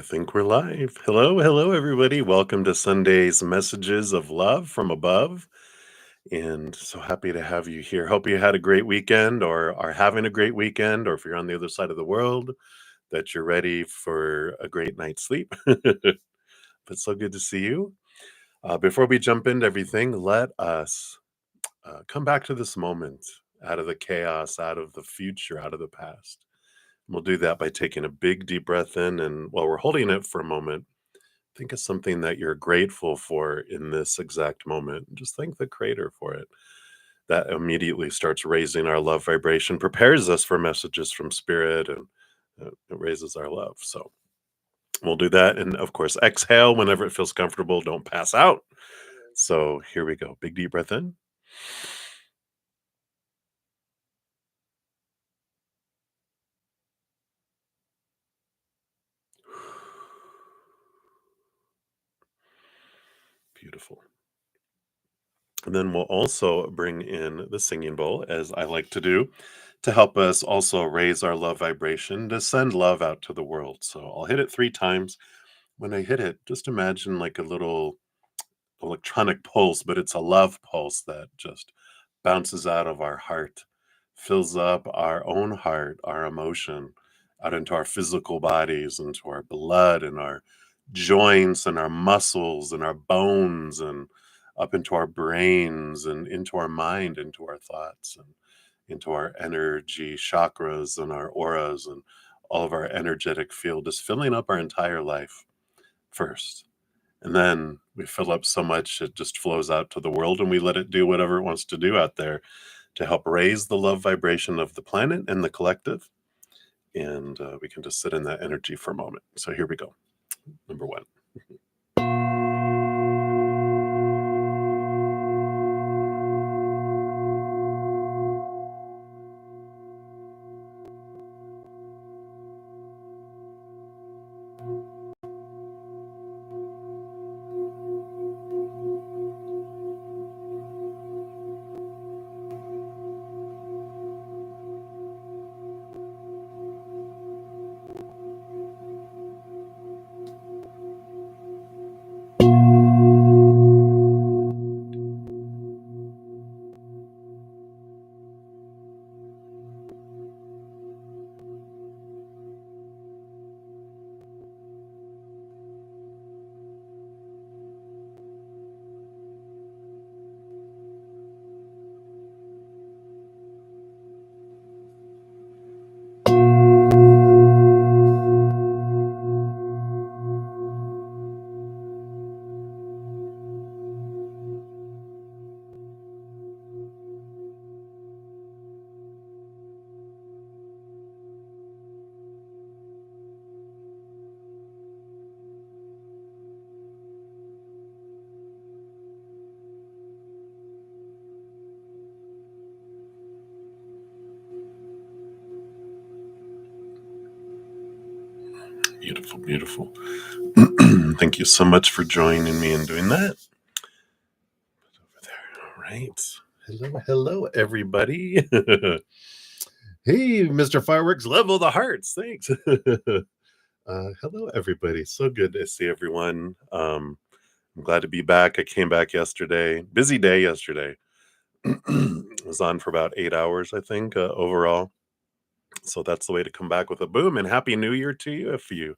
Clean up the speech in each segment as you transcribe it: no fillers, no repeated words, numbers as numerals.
think we're live. Hello, everybody. Welcome to Sunday's Messages of Love from Above. And so happy to have you here. Hope you had a great weekend or are having a great weekend, or if you're on the other side of the world, that you're ready for a great night's sleep. But so good to see you. Before we jump into everything, let us come back to this moment out of the chaos, out of the future, out of the past. We'll do that by taking a big deep breath in, and while we're holding it for a moment, think of something that you're grateful for in this exact moment. Just thank the Creator for it. That immediately starts raising our love vibration, prepares us for messages from Spirit, and it raises our love. So we'll do that. And of course, exhale whenever it feels comfortable. Don't pass out. So here we go. Big deep breath in. Beautiful. And then we'll also bring in the singing bowl, as I like to do, to help us also raise our love vibration, to send love out to the world. So I'll hit it 3 times. When I hit it, just imagine like a little electronic pulse, but it's a love pulse that just bounces out of our heart, fills up our own heart, our emotion, out into our physical bodies, into our blood and our joints and our muscles and our bones, and up into our brains and into our mind, into our thoughts, and into our energy chakras and our auras, and all of our energetic field is filling up our entire life first. And then we fill up so much it just flows out to the world, and we let it do whatever it wants to do out there to help raise the love vibration of the planet and the collective. And we can just sit in that energy for a moment. So here we go. Number 1. Beautiful, beautiful. Thank you so much for joining me in doing that. Over there. All right. Hello, everybody. Hey, Mr. Fireworks, level the hearts. Thanks. Hello, everybody. So good to see everyone. I'm glad to be back. I came back yesterday. Busy day yesterday. Was on for about 8 hours, I think, overall. So that's the way to come back with a boom. And Happy New Year to you if you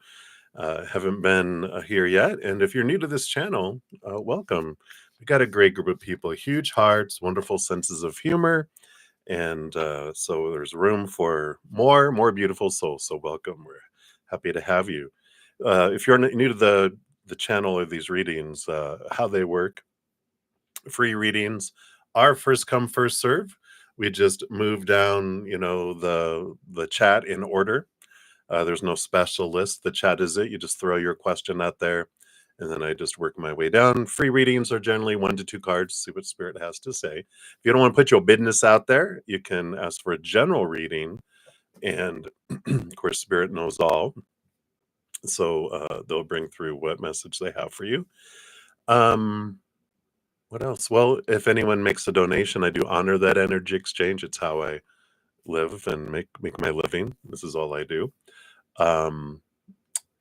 haven't been here yet. And if you're new to this channel, welcome. We got a great group of people, huge hearts, wonderful senses of humor. And so there's room for more beautiful souls. So welcome. We're happy to have you. If you're new to the channel or these readings, how they work, free readings are first come, first serve. We just move down, the chat in order. There's no special list. The chat is it. You just throw your question out there, and then I just work my way down. Free readings are generally 1 to 2 cards, see what Spirit has to say. If you don't want to put your business out there, you can ask for a general reading, and of course, Spirit knows all. So they'll bring through what message they have for you. What else? Well, if anyone makes a donation, I do honor that energy exchange. It's how I live and make my living. This is all I do.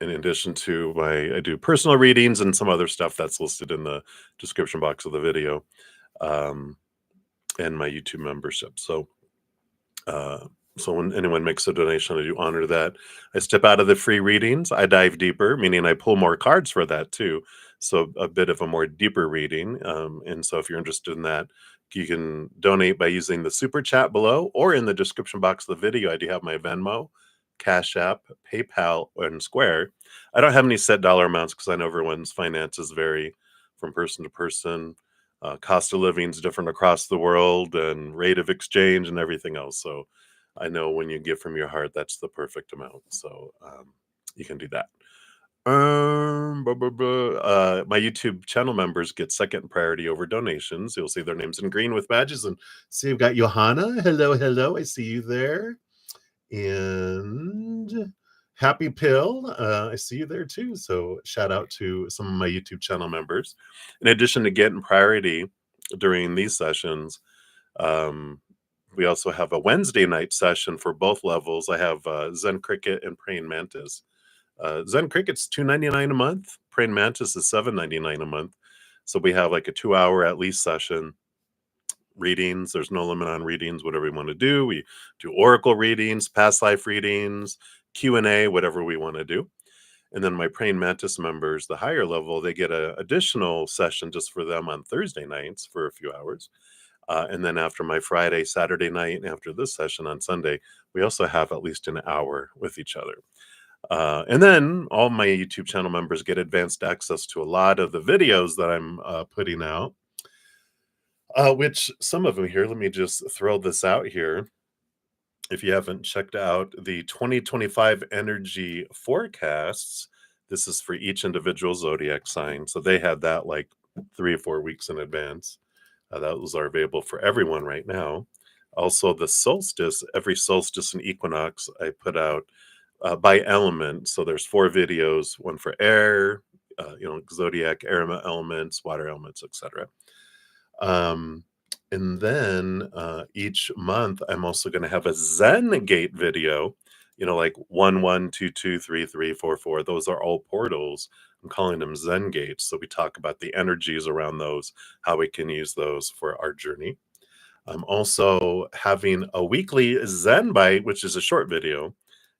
in addition to I do personal readings and some other stuff that's listed in the description box of the video, um, and my YouTube membership. Uh, so when anyone makes a donation, I do honor that. I step out of the free readings. I dive deeper, meaning I pull more cards for that too. So a bit of a more deeper reading. And so if you're interested in that, you can donate by using the super chat below or in the description box of the video. I do have my Venmo, Cash App, PayPal, and Square. I don't have any set dollar amounts because I know everyone's finances vary from person to person. Cost of living is different across the world, and rate of exchange and everything else. So I know when you give from your heart, that's the perfect amount. So you can do that. My YouTube channel members get second priority over donations. You'll see their names in green with badges. And see, you've got Johanna. Hello, hello. I see you there. And Happy Pill, I see you there too. So shout out to some of my YouTube channel members. In addition to getting priority during these sessions, we also have a Wednesday night session for both levels. I have Zen Cricket and Praying Mantis. Zen Cricket's $2.99 a month. Praying Mantis is $7.99 a month. So we have like a 2-hour at least session. Readings, there's no limit on readings, whatever we want to do. We do oracle readings, past life readings, Q&A, whatever we want to do. And then my Praying Mantis members, the higher level, they get an additional session just for them on Thursday nights for a few hours. And then after my Friday, Saturday night, and after this session on Sunday, we also have at least an hour with each other. And then all my YouTube channel members get advanced access to a lot of the videos that I'm putting out. Which some of them here, let me just throw this out here. If you haven't checked out the 2025 energy forecasts, this is for each individual zodiac sign. So they had that like 3 or 4 weeks in advance. Those are available for everyone right now. Also, the solstice, every solstice and equinox, I put out by element. So there's 4 videos, one for air, zodiac air elements, water elements, etc. And then each month, I'm also going to have a Zen Gate video, like 1, 1, 2, 2, 3, 3, 4, 4. Those are all portals. I'm calling them Zen Gates. So we talk about the energies around those, how we can use those for our journey. I'm also having a weekly Zen Bite, which is a short video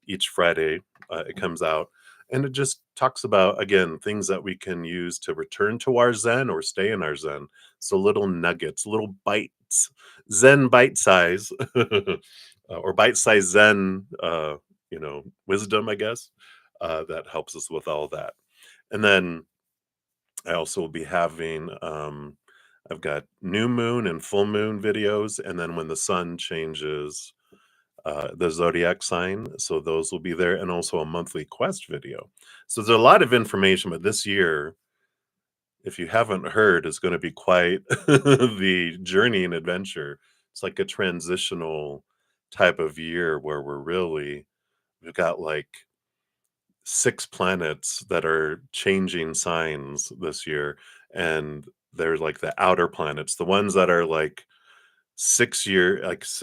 each Friday. It comes out. And it just talks about, again, things that we can use to return to our Zen or stay in our Zen. So little nuggets, little bites, Zen bite size, or bite size Zen, wisdom, I guess, that helps us with all that. And then I also will be having, I've got new moon and full moon videos. And then when the sun changes, the zodiac sign. So those will be there, and also a monthly quest video. So there's a lot of information, but this year, if you haven't heard, is going to be quite the journey and adventure. It's like a transitional type of year where we've got like 6 planets that are changing signs this year. And they're like the outer planets, the ones that are like 6,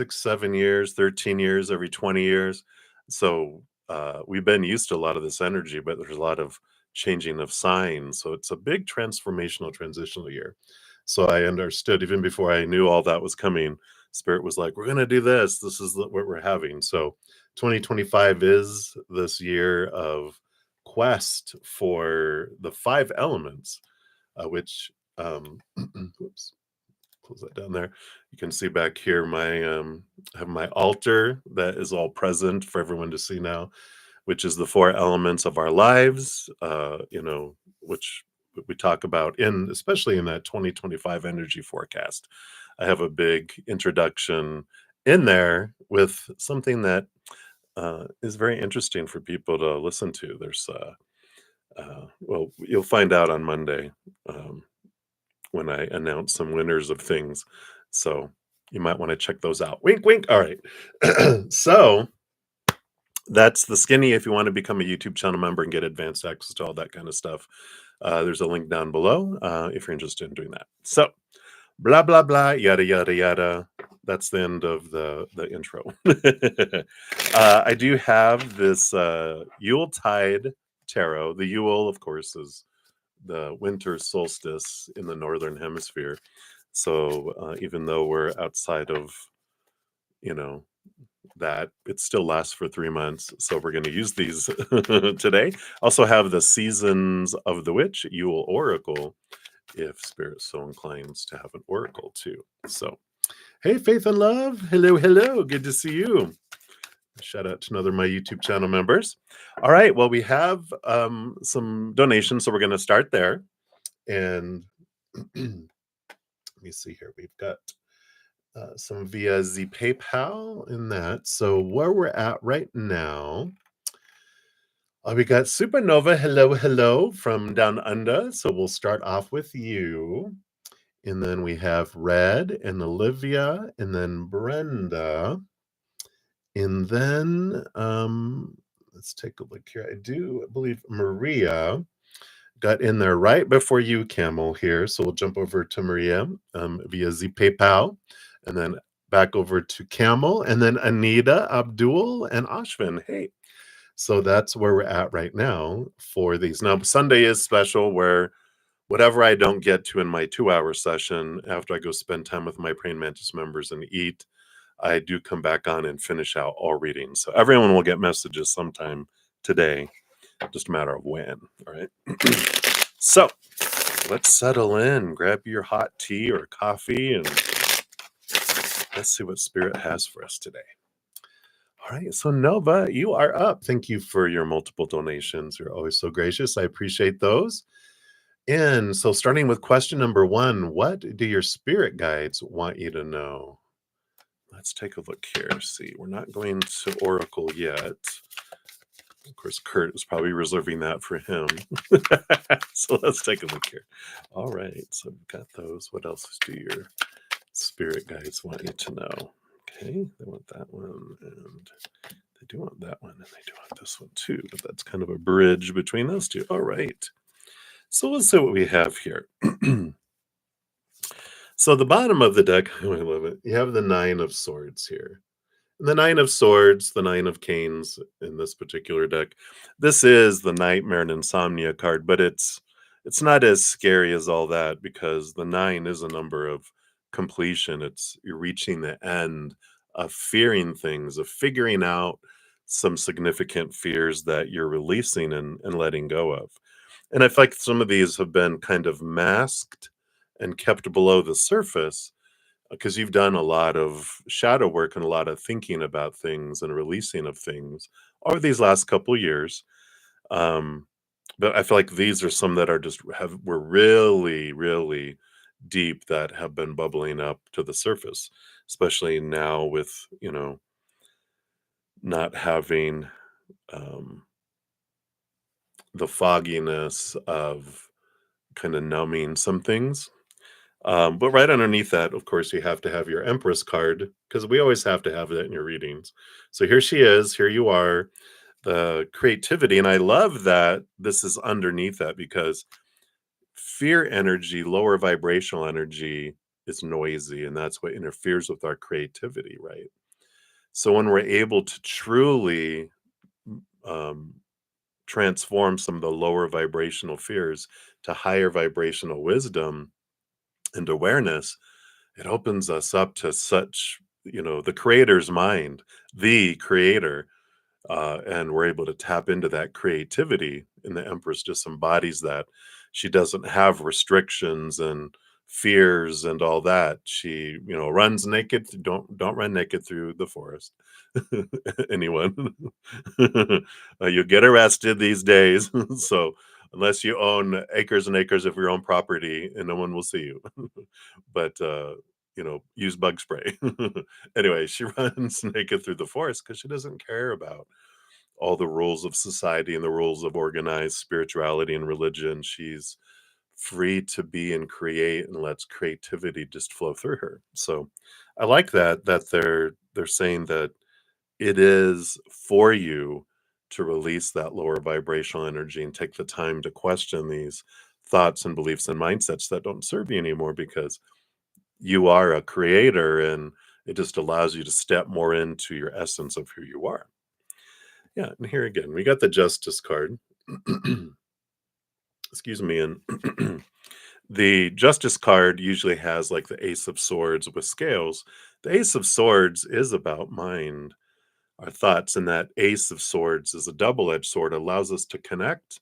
7 years, 13 years, every 20 years. So we've been used to a lot of this energy, but there's a lot of changing of signs. So it's a big transformational, transitional year. So I understood even before I knew all that was coming, Spirit was like, we're going to do this. This is what we're having. So 2025 is this year of quest for the 5 elements, which, whoops, close that down there. You can see back here I have my altar that is all present for everyone to see now, which is the 4 elements of our lives, which we talk about especially in that 2025 energy forecast. I have a big introduction in there with something that is very interesting for people to listen to. There's well, you'll find out on Monday. When I announce some winners of things. So you might want to check those out. Wink, wink. All right. So that's the skinny. If you want to become a YouTube channel member and get advanced access to all that kind of stuff, there's a link down below if you're interested in doing that. So blah, blah, blah, yada, yada, yada. That's the end of the intro. I do have this Yuletide tarot. The Yule, of course, is the winter solstice in the northern hemisphere. So even though we're outside of, you know, that, it still lasts for 3 months. So we're going to use these today. Also have the Seasons of the Witch Yule Oracle, if Spirit so inclines to have an oracle too. So, hey, Faith and Love. Hello, hello. Good to see you. Shout out to another of my YouTube channel members. All right. Well, we have some donations, so we're going to start there. And let me see here. We've got some via the PayPal in that. So where we're at right now, we got Supernova. Hello, hello from down under. So we'll start off with you. And then we have Red and Olivia and then Brenda. And then let's take a look here. I do believe Maria got in there right before you, Camel, here. So we'll jump over to Maria via the PayPal, and then back over to Camel, and then Anita, Abdul, and Ashvin. Hey, so that's where we're at right now for these. Now, Sunday is special, where whatever I don't get to in my 2-hour session, after I go spend time with my Praying Mantis members and eat, I do come back on and finish out all readings. So everyone will get messages sometime today, just a matter of when. All right. So let's settle in, grab your hot tea or coffee, and let's see what Spirit has for us today. All right. So Nova, you are up. Thank you for your multiple donations. You're always so gracious. I appreciate those. And so starting with question number 1, what do your spirit guides want you to know? Let's take a look here. See, we're not going to Oracle yet. Of course, Kurt is probably reserving that for him. So let's take a look here. All right, so we've got those. What else do your spirit guides want you to know? Okay, they want that one, and they do want that one, and they do want this one too, but that's kind of a bridge between those two. All right, so let's see what we have here. So the bottom of the deck, oh, I love it. You have the 9 of Swords here. And the 9 of Swords, the 9 of Canes in this particular deck. This is the Nightmare and Insomnia card, but it's not as scary as all that, because the 9 is a number of completion. You're reaching the end of fearing things, of figuring out some significant fears that you're releasing and letting go of. And I feel like some of these have been kind of masked and kept below the surface, because you've done a lot of shadow work and a lot of thinking about things and releasing of things over these last couple years. But I feel like these are some that were really, really deep, that have been bubbling up to the surface, especially now with, not having the fogginess of kind of numbing some things. But right underneath that, of course, you have to have your Empress card, because we always have to have that in your readings. So here she is. Here you are, the creativity. And I love that this is underneath that, because fear energy, lower vibrational energy, is noisy, and that's what interferes with our creativity, right? So when we're able to truly transform some of the lower vibrational fears to higher vibrational wisdom and awareness, it opens us up to such, the creator's mind, the creator, and we're able to tap into that creativity. And the Empress just embodies that. She doesn't have restrictions and fears and all that. She, runs naked. Don't run naked through the forest. Anyone. You get arrested these days. So unless you own acres and acres of your own property, and no one will see you. But use bug spray. Anyway, she runs naked through the forest because she doesn't care about all the rules of society and the rules of organized spirituality and religion. She's free to be and create, and lets creativity just flow through her. So I like that they're saying that it is for you to release that lower vibrational energy and take the time to question these thoughts and beliefs and mindsets that don't serve you anymore, because you are a creator, and it just allows you to step more into your essence of who you are. Yeah, and here again, we got the Justice card. Excuse me. And the Justice card usually has like the Ace of Swords with scales. The Ace of Swords is about mind, our thoughts, and that Ace of Swords is a double-edged sword. It allows us to connect,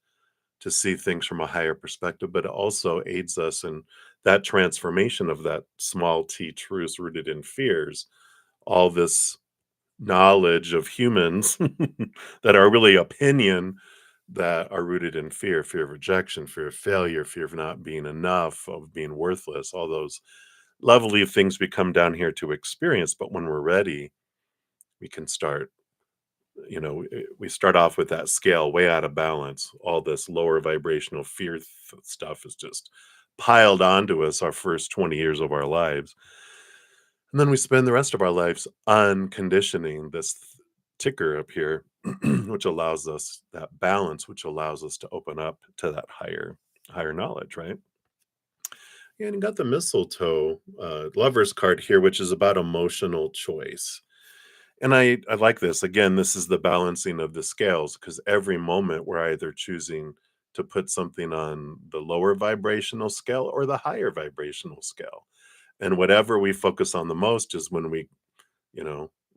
to see things from a higher perspective, but it also aids us in that transformation of that small t truths rooted in fears. All this knowledge of humans that are really opinion, that are rooted in fear, fear of rejection, fear of failure, fear of not being enough, of being worthless, all those lovely things we come down here to experience. But when we're ready, we can start, we start off with that scale way out of balance. All this lower vibrational fear stuff is just piled onto us our first 20 years of our lives. And then we spend the rest of our lives unconditioning this ticker up here, which allows us that balance, which allows us to open up to that higher knowledge, right? And you got the mistletoe lovers card here, which is about emotional choice. And I like this. Again, this is the balancing of the scales, because every moment we're either choosing to put something on the lower vibrational scale or the higher vibrational scale. And whatever we focus on the most is when we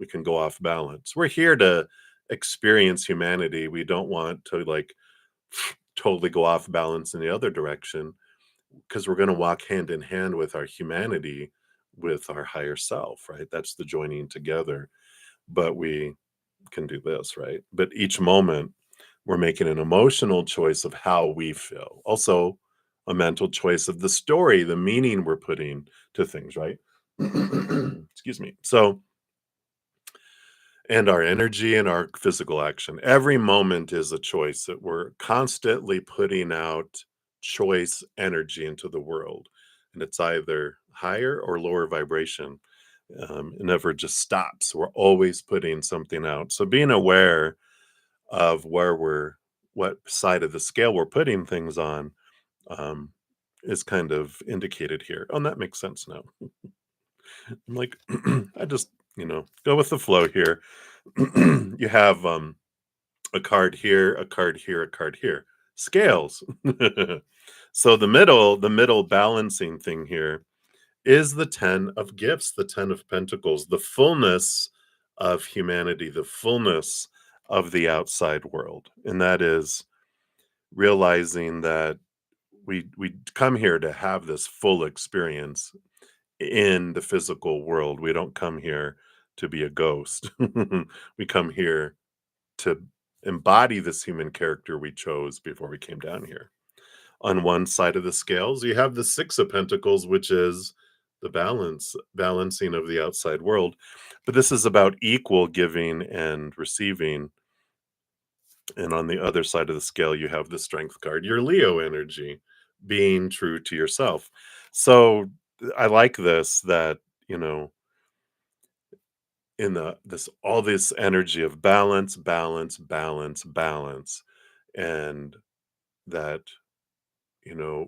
can go off balance. We're here to experience humanity. We don't want to like totally go off balance in the other direction, because we're going to walk hand in hand with our humanity, with our higher self, right? That's the joining together. But we can do this, right? But each moment we're making an emotional choice of how we feel. Also, a mental choice of the story, the meaning we're putting to things, right? Excuse me. So, and our energy and our physical action. Every moment is a choice that we're constantly putting out choice energy into the world. And it's either higher or lower vibration. It never just stops. We're always putting something out. So being aware of what side of the scale we're putting things on, um, is kind of indicated here. Oh, and that makes sense now. I'm like, I just, go with the flow here. You have a card here, a card here, a card here. Scales. So the middle balancing thing here is the 10 of gifts, the 10 of pentacles, the fullness of humanity, the fullness of the outside world. And that is realizing that we come here to have this full experience in the physical world. We don't come here to be a ghost. We come here to embody this human character we chose before we came down here. On one side of the scales, you have the Six of Pentacles, which is the balancing of the outside world. But this is about equal giving and receiving. And on the other side of the scale, you have the Strength card, your Leo energy, being true to yourself. So I like this, that, you know, in this energy of balance, balance, balance, balance, and that,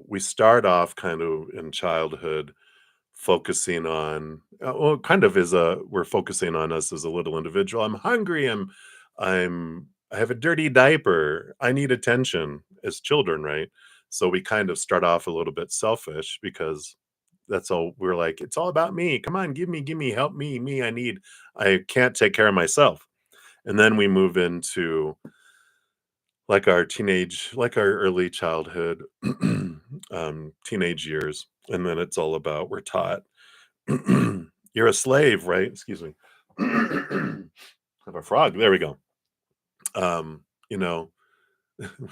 we start off kind of in childhood focusing on, well, kind of is a we're focusing on us as a little individual. I'm hungry, I have a dirty diaper, I need attention, as children, right? So we kind of start off a little bit selfish, because that's all we're like, it's all about me, come on, give me, help me, I can't take care of myself. And then we move into like our early childhood, teenage years, and then it's all about, we're taught, you're a slave, right? Excuse me. Have a frog. There we go. Um, you know,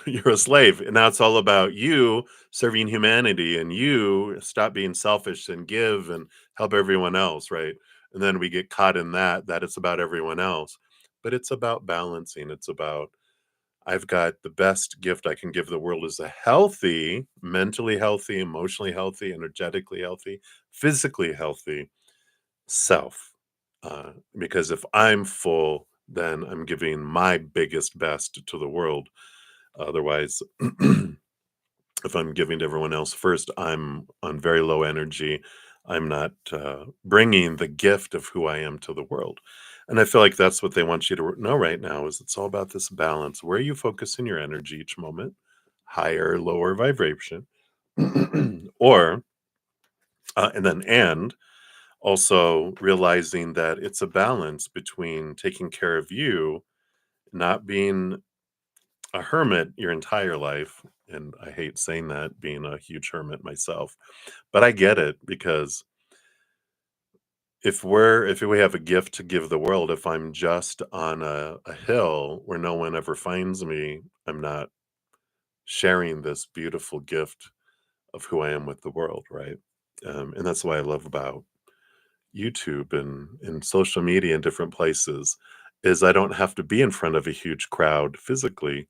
you're a slave, and now it's all about you serving humanity, and you stop being selfish and give and help everyone else, right? And then we get caught in that it's about everyone else. But it's about balancing. It's about, I've got the best gift I can give the world is a healthy, mentally healthy, emotionally healthy, energetically healthy, physically healthy self. Because if I'm full, then I'm giving my biggest best to the world. Otherwise, if I'm giving to everyone else first, I'm on very low energy. I'm not bringing the gift of who I am to the world. And I feel like that's what they want you to know right now is it's all about this balance. Where you focusing your energy each moment, higher, lower vibration, or and also realizing that it's a balance between taking care of you, not being a hermit your entire life. And I hate saying that, being a huge hermit myself, but I get it because if we have a gift to give the world, if I'm just on a hill where no one ever finds me, I'm not sharing this beautiful gift of who I am with the world, right? And that's what I love about YouTube and social media in different places is I don't have to be in front of a huge crowd physically,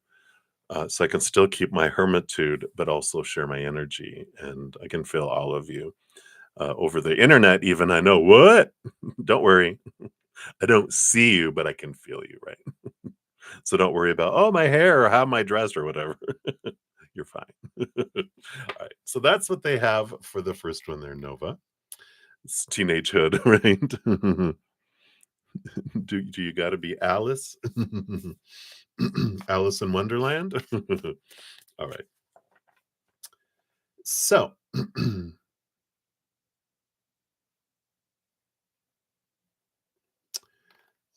so I can still keep my hermitude, but also share my energy, and I can feel all of you over the internet. Even I know what. Don't worry, I don't see you, but I can feel you, right? So don't worry about my hair or how am I dressed or whatever. You're fine. All right, so that's what they have for the first one there, Nova. It's teenagehood, right? Do you gotta be Alice? Alice in Wonderland? All right. So,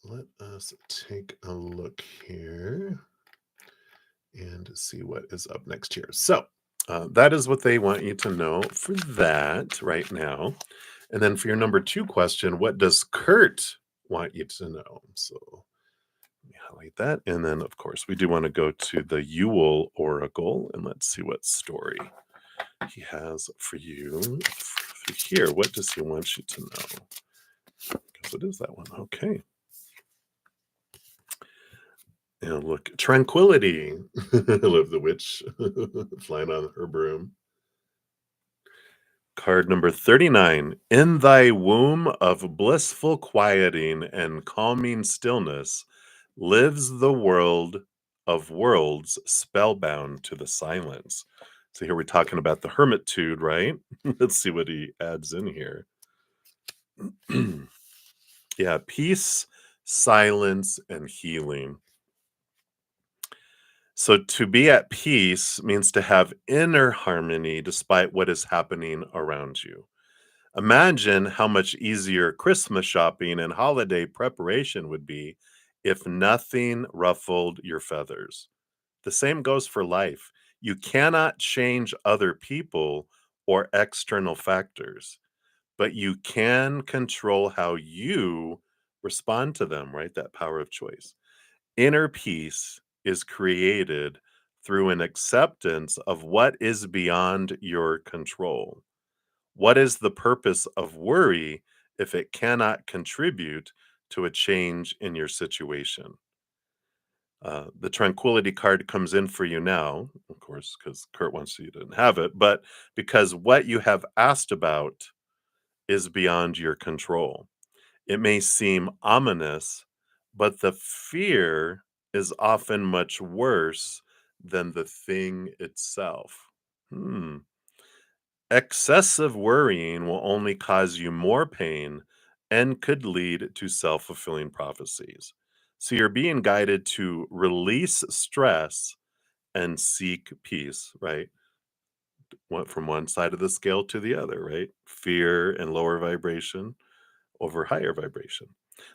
let us take a look here and see what is up next here. So, that is what they want you to know for that right now. And then for your number 2 question, what does Kurt want you to know? So let me highlight that. And then, of course, we do want to go to the Yule Oracle and let's see what story he has for you through here. What does he want you to know? Because it is that one. Okay. And look, tranquility. I love the witch flying on her broom. Card number 39. In thy womb of blissful quieting and calming stillness lives the world of worlds spellbound to the silence. So here we're talking about the hermitude, right? Let's see what he adds in here. Yeah, peace, silence, and healing. So to be at peace means to have inner harmony despite what is happening around you. Imagine how much easier Christmas shopping and holiday preparation would be if nothing ruffled your feathers. The same goes for life. You cannot change other people or external factors, but you can control how you respond to them, right? That power of choice. Inner peace is created through an acceptance of what is beyond your control. What is the purpose of worry if it cannot contribute to a change in your situation? The tranquility card comes in for you now, of course, because Kurt wants you to have it, but because what you have asked about is beyond your control. It may seem ominous, but the fear is often much worse than the thing itself. Hmm. Excessive worrying will only cause you more pain and could lead to self fulfilling prophecies. So you're being guided to release stress and seek peace, right? Went from one side of the scale to the other, right? Fear and lower vibration over higher vibration.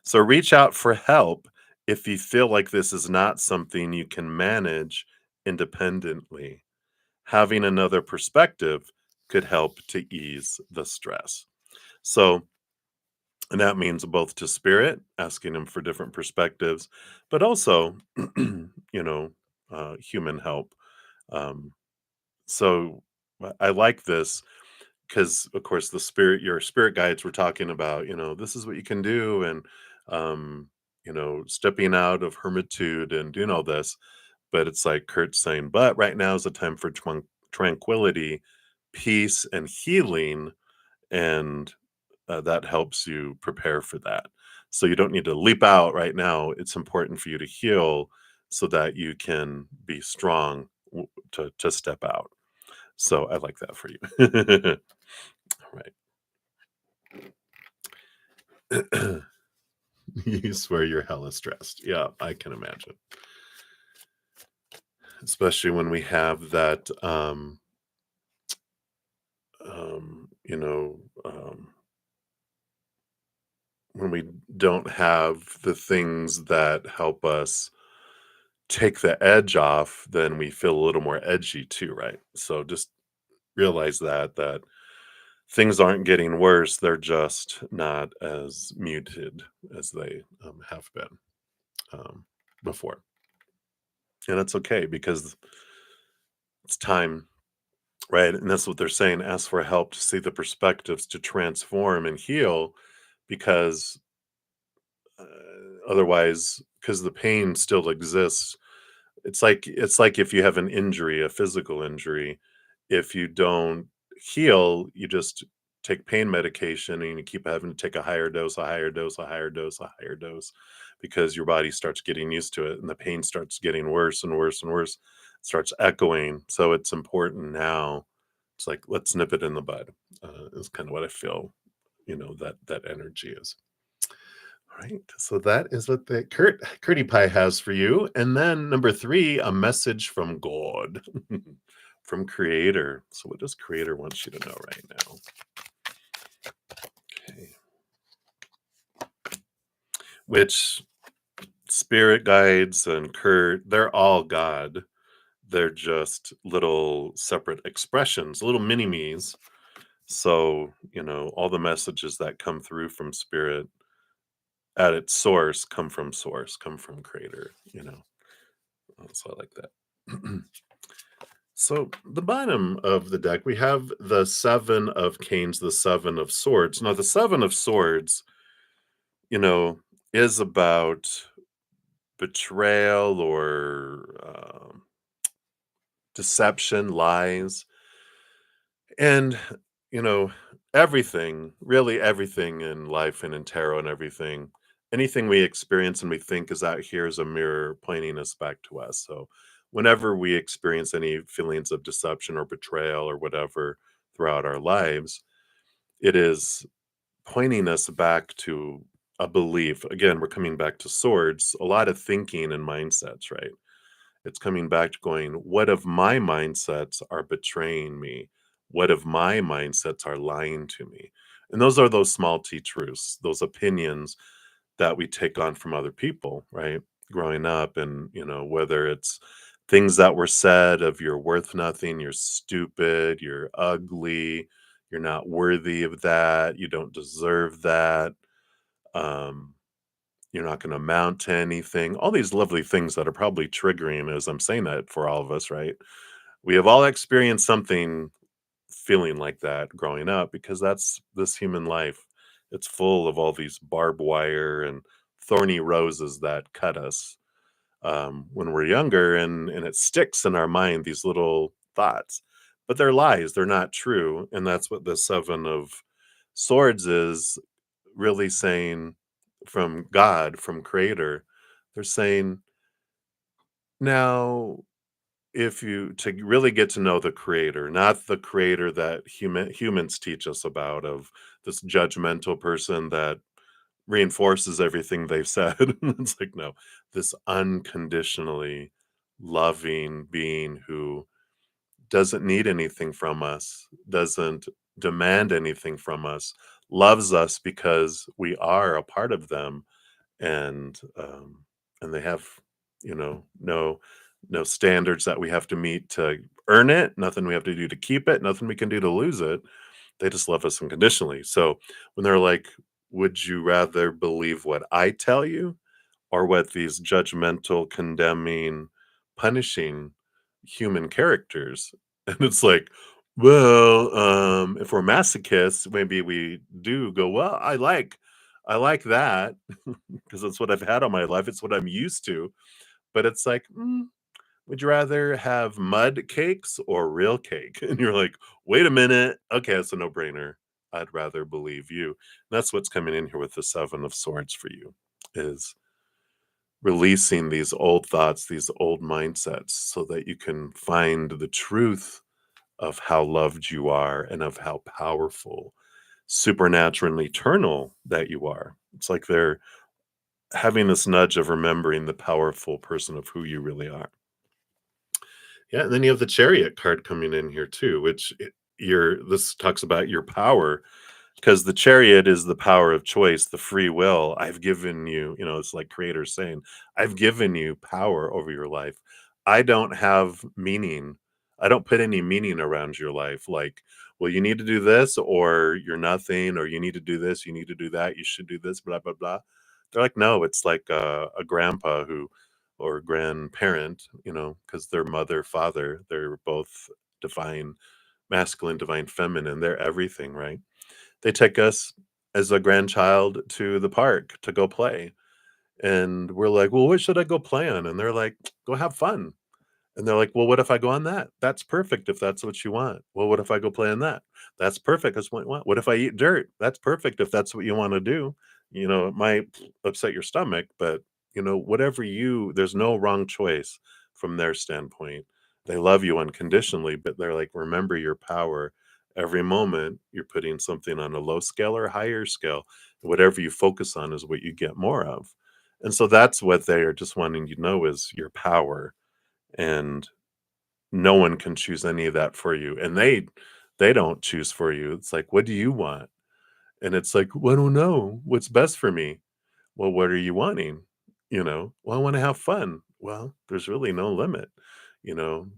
So reach out for help if you feel like this is not something you can manage independently. Having another perspective could help to ease the stress. So, and that means both to spirit, asking him for different perspectives, but also, human help. Um, so I like this because, of course, your spirit guides were talking about, this is what you can do, and stepping out of hermitude and doing all this. But it's like Kurt's saying, but right now is a time for tranquility, peace, and healing, and that helps you prepare for that. So you don't need to leap out right now. It's important for you to heal so that you can be strong to step out. So I like that for you. All right. You swear you're hella stressed. Yeah, I can imagine. Especially when we have that, um, you know, um, when we don't have the things that help us take the edge off, then we feel a little more edgy too, right? So just realize that things aren't getting worse, they're just not as muted as they have been um, before. And that's okay because it's time, right? And that's what they're saying. Ask for help to see the perspectives to transform and heal because uh, otherwise, because the pain still exists. It's like if you have an injury, a physical injury, if you don't heal, you just take pain medication and you keep having to take a higher dose, a higher dose, a higher dose, a higher dose because your body starts getting used to it and the pain starts getting worse and worse and worse, starts echoing. So it's important now. It's like let's nip it in the bud. Is kind of what I feel, that energy is. All right. So that is what the Curdy Pie has for you. And then number three, a message from God, from Creator. So what does Creator want you to know right now? Okay. Which spirit guides and Kurt, they're all God. They're just little separate expressions, little mini me's. So, all the messages that come through from spirit at its source, come from Creator. So I like that. So the bottom of the deck, we have the Seven of Canes, the Seven of Swords. Now, the Seven of Swords, you know, is about betrayal or deception, lies, and you know, everything, really everything in life and in tarot and everything. Anything we experience and we think is out here is a mirror pointing us back to us. So, whenever we experience any feelings of deception or betrayal or whatever throughout our lives, it is pointing us back to a belief. Again, we're coming back to swords, a lot of thinking and mindsets, right? It's coming back to going, what if my mindsets are betraying me? What if my mindsets are lying to me? And those are those small t truths, those opinions that we take on from other people, right? Growing up, and, whether it's things that were said of you're worth nothing, you're stupid, you're ugly, you're not worthy of that, you don't deserve that. Um, you're not gonna amount to anything. All these lovely things that are probably triggering as I'm saying that for all of us, right? We have all experienced something feeling like that growing up because that's this human life. It's full of all these barbed wire and thorny roses that cut us when we're younger, and it sticks in our mind, these little thoughts. But they're lies, they're not true. And that's what the Seven of Swords is really saying from God, from Creator. They're saying, now, if you to really get to know the Creator, not the Creator that humans teach us about, of this judgmental person that reinforces everything they've said. It's like, no, this unconditionally loving being who doesn't need anything from us, doesn't demand anything from us, loves us because we are a part of them, and they have, no standards that we have to meet to earn it, nothing we have to do to keep it, nothing we can do to lose it. They just love us unconditionally. So when they're like, would you rather believe what I tell you or what these judgmental, condemning, punishing human characters? And it's like, well, if we're masochists, maybe we do go, well, I like that because it's what I've had all my life. It's what I'm used to. But it's like, would you rather have mud cakes or real cake? And you're like, wait a minute. Okay, it's a no brainer. I'd rather believe you. And that's what's coming in here with the Seven of Swords for you, is releasing these old thoughts, these old mindsets, so that you can find the truth of how loved you are and of how powerful, supernatural, and eternal that you are. It's like they're having this nudge of remembering the powerful person of who you really are. Yeah, and then you have the Chariot card coming in here too, which this talks about your power, because the Chariot is the power of choice, the free will. I've given you, it's like Creator saying, I've given you power over your life. I don't have meaning. I don't put any meaning around your life. Like, well, you need to do this, or you're nothing, or you need to do this, you need to do that, you should do this, blah blah blah. They're like, no, it's like a grandpa who, or grandparent, because their mother, father, they're both divine, masculine, divine, feminine. They're everything, right? They take us as a grandchild to the park to go play. And we're like, well, what should I go play on? And they're like, go have fun. And they're like, well, what if I go on that? That's perfect if that's what you want. Well, what if I go play on that? That's perfect. That's what you want. What if I eat dirt? That's perfect if that's what you want to do. It might upset your stomach, but whatever there's no wrong choice from their standpoint. They love you unconditionally, but they're like, remember your power. Every moment you're putting something on a low scale or higher scale. Whatever you focus on is what you get more of. And so that's what they are just wanting you to know is your power, and no one can choose any of that for you, and they don't choose for you. It's like, what do you want? And it's like, well, I don't know what's best for me. Well, what are you wanting? Well, I want to have fun. Well, there's really no limit,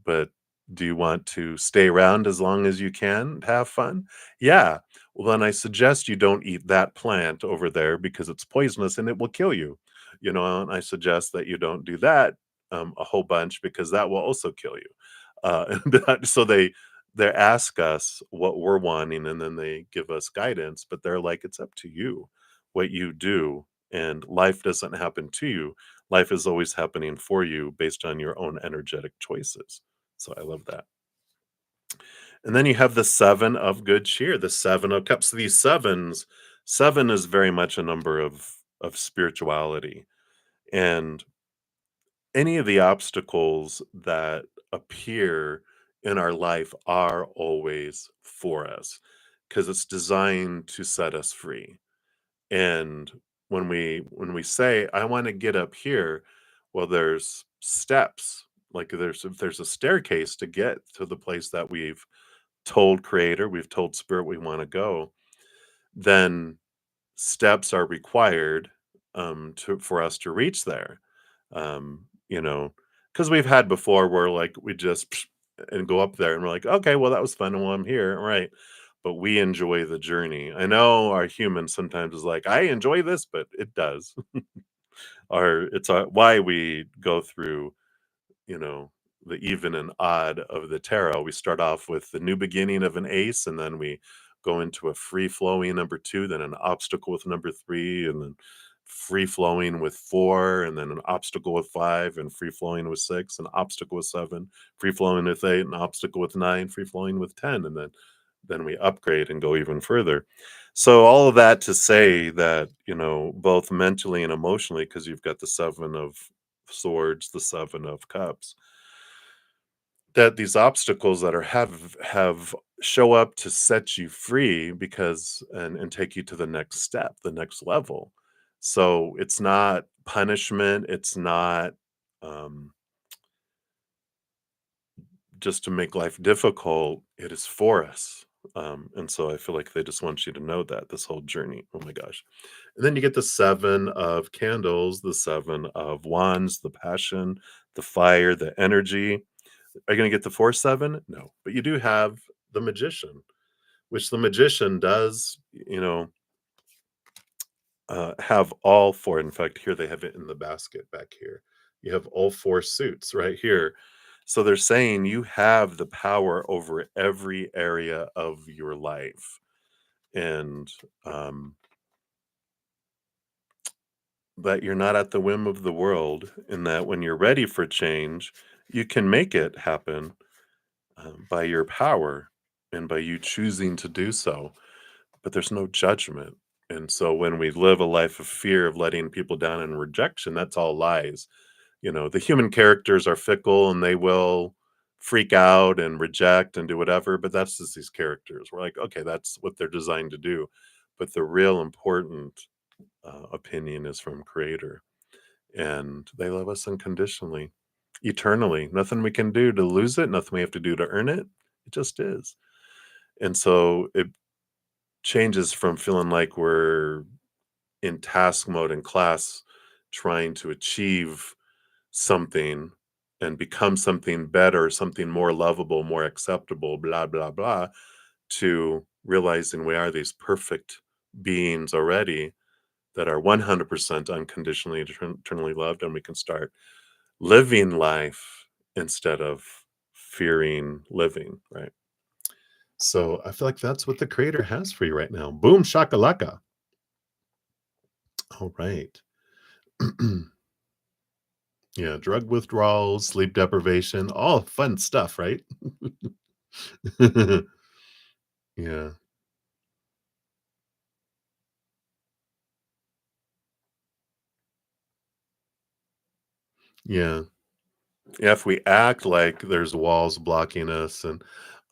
but do you want to stay around as long as you can to have fun? Yeah. Well, then I suggest you don't eat that plant over there because it's poisonous and it will kill you. And I suggest that you don't do that a whole bunch because that will also kill you. So they ask us what we're wanting, and then they give us guidance, but they're like, it's up to you what you do, and life doesn't happen to you. Life is always happening for you based on your own energetic choices. So I love that. And then you have the seven of good cheer, the seven of cups. These sevens, seven is very much a number of spirituality. And any of the obstacles that appear in our life are always for us, because it's designed to set us free. And when we say, I want to get up here, well, there's steps. Like if there's a staircase to get to the place that we've told creator, we've told spirit we want to go, then steps are required for us to reach there. You know, because we've had before where like we just and go up there and we're like, okay, well that was fun and well I'm here, right? But we enjoy the journey. I know our human sometimes is like, I enjoy this, but it does. Why we go through, you know, the even and odd of the tarot. We start off with the new beginning of an ace, and then we go into a free flowing number two, then an obstacle with number three, and then free flowing with four, and then an obstacle with five, and free flowing with six, an obstacle with seven, free flowing with eight, an obstacle with nine, free flowing with 10, and then we upgrade and go even further. So all of that to say that, both mentally and emotionally, because you've got the seven of swords, the seven of cups, that these obstacles that are have show up to set you free, because and take you to the next step, the next level. So it's not punishment, it's not um just to make life difficult, it is for us. And so I feel like they just want you to know that this whole journey. Oh my gosh. And then you get the seven of candles, the seven of wands, the passion, the fire, the energy. Are you going to get the 4-7? No, but you do have the magician, which the magician does, have all four. In fact, here they have it in the basket back here. You have all four suits right here. So they're saying you have the power over every area of your life. And that you're not at the whim of the world, and that when you're ready for change, you can make it happen by your power and by you choosing to do so. But there's no judgment. And so when we live a life of fear of letting people down and rejection, that's all lies. The human characters are fickle and they will freak out and reject and do whatever, but that's just these characters. We're like, okay, that's what they're designed to do. But the real important opinion is from creator. and they love us unconditionally, eternally. Nothing we can do to lose it, nothing we have to do to earn it. It just is. And so it changes from feeling like we're in task mode in class trying to achieve something and become something better, something more lovable, more acceptable, blah, blah, blah, to realizing we are these perfect beings already that are 100% unconditionally, eternally loved, and we can start living life instead of fearing living, right? So I feel like that's what the creator has for you right now. Boom shakalaka. All right. Yeah, drug withdrawals, sleep deprivation, all fun stuff, right? Yeah, yeah. Yeah, if we act like there's walls blocking us and,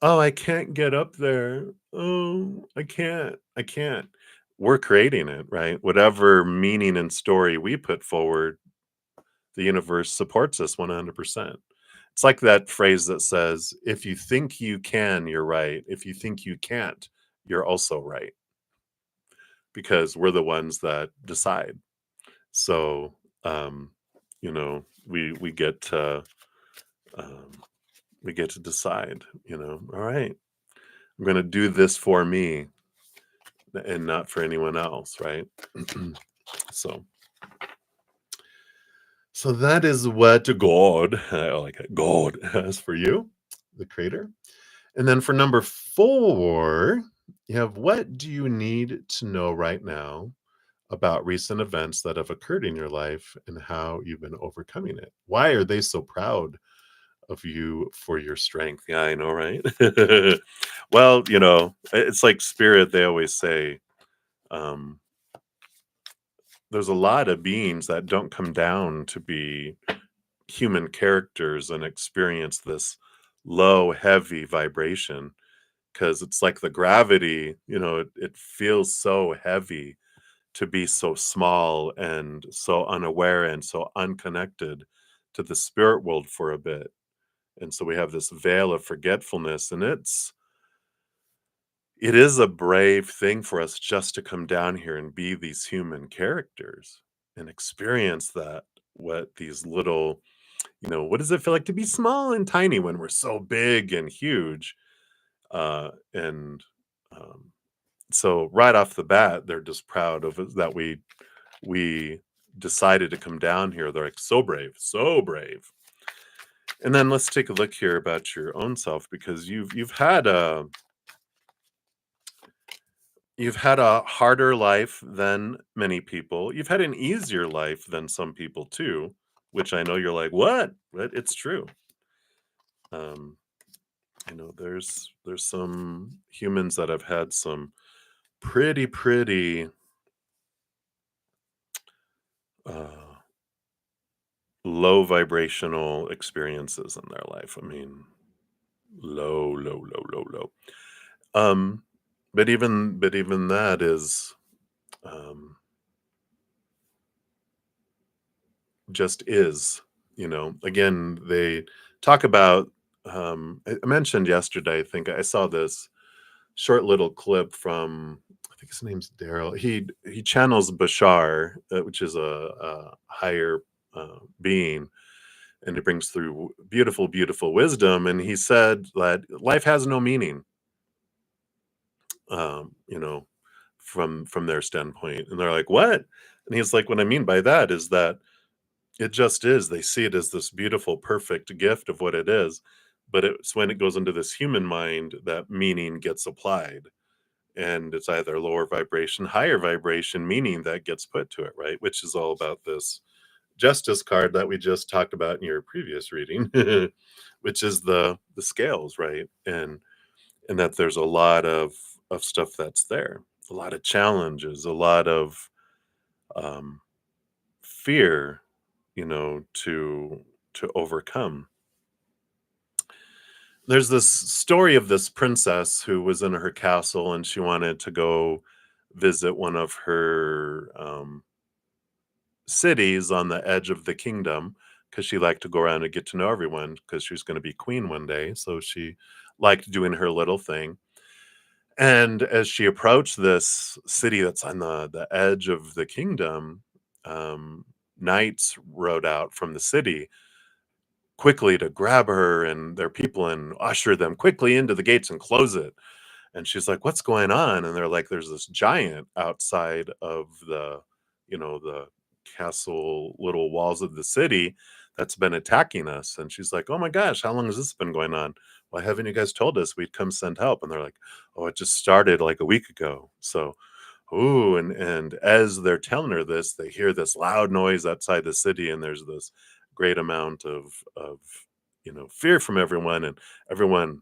"Oh, I can't get up there. Oh, I can't." We're creating it, right? Whatever meaning and story we put forward, the universe supports us 100%. It's like that phrase that says, "If you think you can, you're right. If you think you can't, you're also right," because we're the ones that decide. So, we get to um, decide. All right, I'm going to do this for me and not for anyone else, right? so, so that is what God, I like it, God has for you, the Creator. And then for number 4, you have what do you need to know right now about recent events that have occurred in your life and how you've been overcoming it? Why are they so proud of you for your strength? Yeah, I know, right? Well, it's like spirit, they always say, um, there's a lot of beings that don't come down to be human characters and experience this low, heavy vibration because it's like the gravity, it feels so heavy to be so small and so unaware and so unconnected to the spirit world for a bit. And so we have this veil of forgetfulness, and it is a brave thing for us just to come down here and be these human characters and experience that, what these little, what does it feel like to be small and tiny when we're so big and huge? And so right off the bat, they're just proud of it that we decided to come down here. They're like, so brave, so brave. And then let's take a look here about your own self, because you've had a harder life than many people. You've had an easier life than some people too, which I know you're like, what? But it's true. Um, there's some humans that have had some pretty uh, low vibrational experiences in their life. I mean, low. Um, but even that is um, just is. Again, they talk about. I mentioned yesterday. I think I saw this short little clip from. I think his name's Daryl. He channels Bashar, which is a higher being, and it brings through beautiful wisdom. And he said that life has no meaning. Um, you know, from their standpoint, and they're like, "What?" And he's like, "What I mean by that is that it just is. They see it as this beautiful, perfect gift of what it is, but it's when it goes into this human mind that meaning gets applied, and it's either lower vibration, higher vibration meaning that gets put to it, right? Which is all about this justice card that we just talked about in your previous reading, which is the scales, right? And that there's a lot of stuff that's there, a lot of challenges, a lot of um, fear, to overcome. There's this story of this princess who was in her castle and she wanted to go visit one of her cities on the edge of the kingdom because she liked to go around and get to know everyone because she was going to be queen one day. So she liked doing her little thing. And as she approached this city that's on the edge of the kingdom, um, knights rode out from the city quickly to grab her and their people and usher them quickly into the gates and close it. And she's like, "What's going on?" And they're like, "There's this giant outside of the castle little walls of the city that's been attacking us." And she's like, "Oh my gosh, how long has this been going on? Why haven't you guys told us we'd come send help?" And they're like, "Oh, it just started like a week ago." So, ooh, and as they're telling her this, they hear this loud noise outside the city, and there's this great amount of fear from everyone, and everyone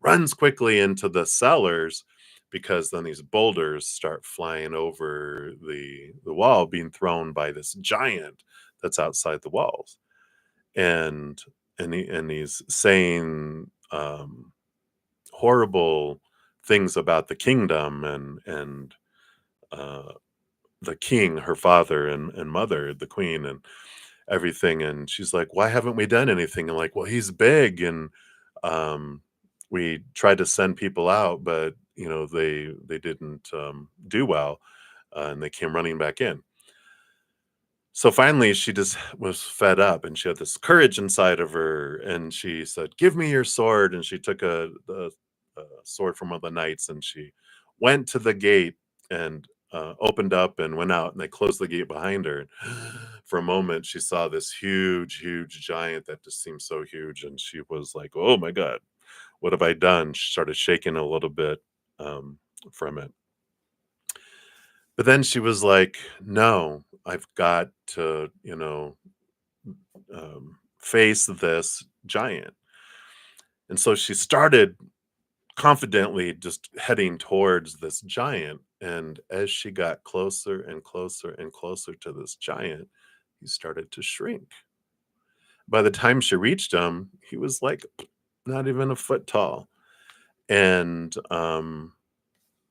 runs quickly into the cellars because then these boulders start flying over the wall, being thrown by this giant that's outside the walls. And he's saying horrible things about the kingdom and uh, the king, her father and mother, the queen, and everything. And she's like, "Why haven't we done anything?" And like, "Well, he's big, and um, we tried to send people out, but they didn't do well, and they came running back in." So finally, she just was fed up, and she had this courage inside of her, and she said, "Give me your sword." And she took a sword from one of the knights, and she went to the gate and opened up and went out, and they closed the gate behind her. For a moment, she saw this huge, huge giant that just seemed so huge, and she was like, "Oh my God, what have I done?" She started shaking a little bit um, from it. But then she was like, "No, I've got to, face this giant." And so she started confidently just heading towards this giant. And as she got closer and closer and closer to this giant, he started to shrink. By the time she reached him, he was like not even a foot tall. And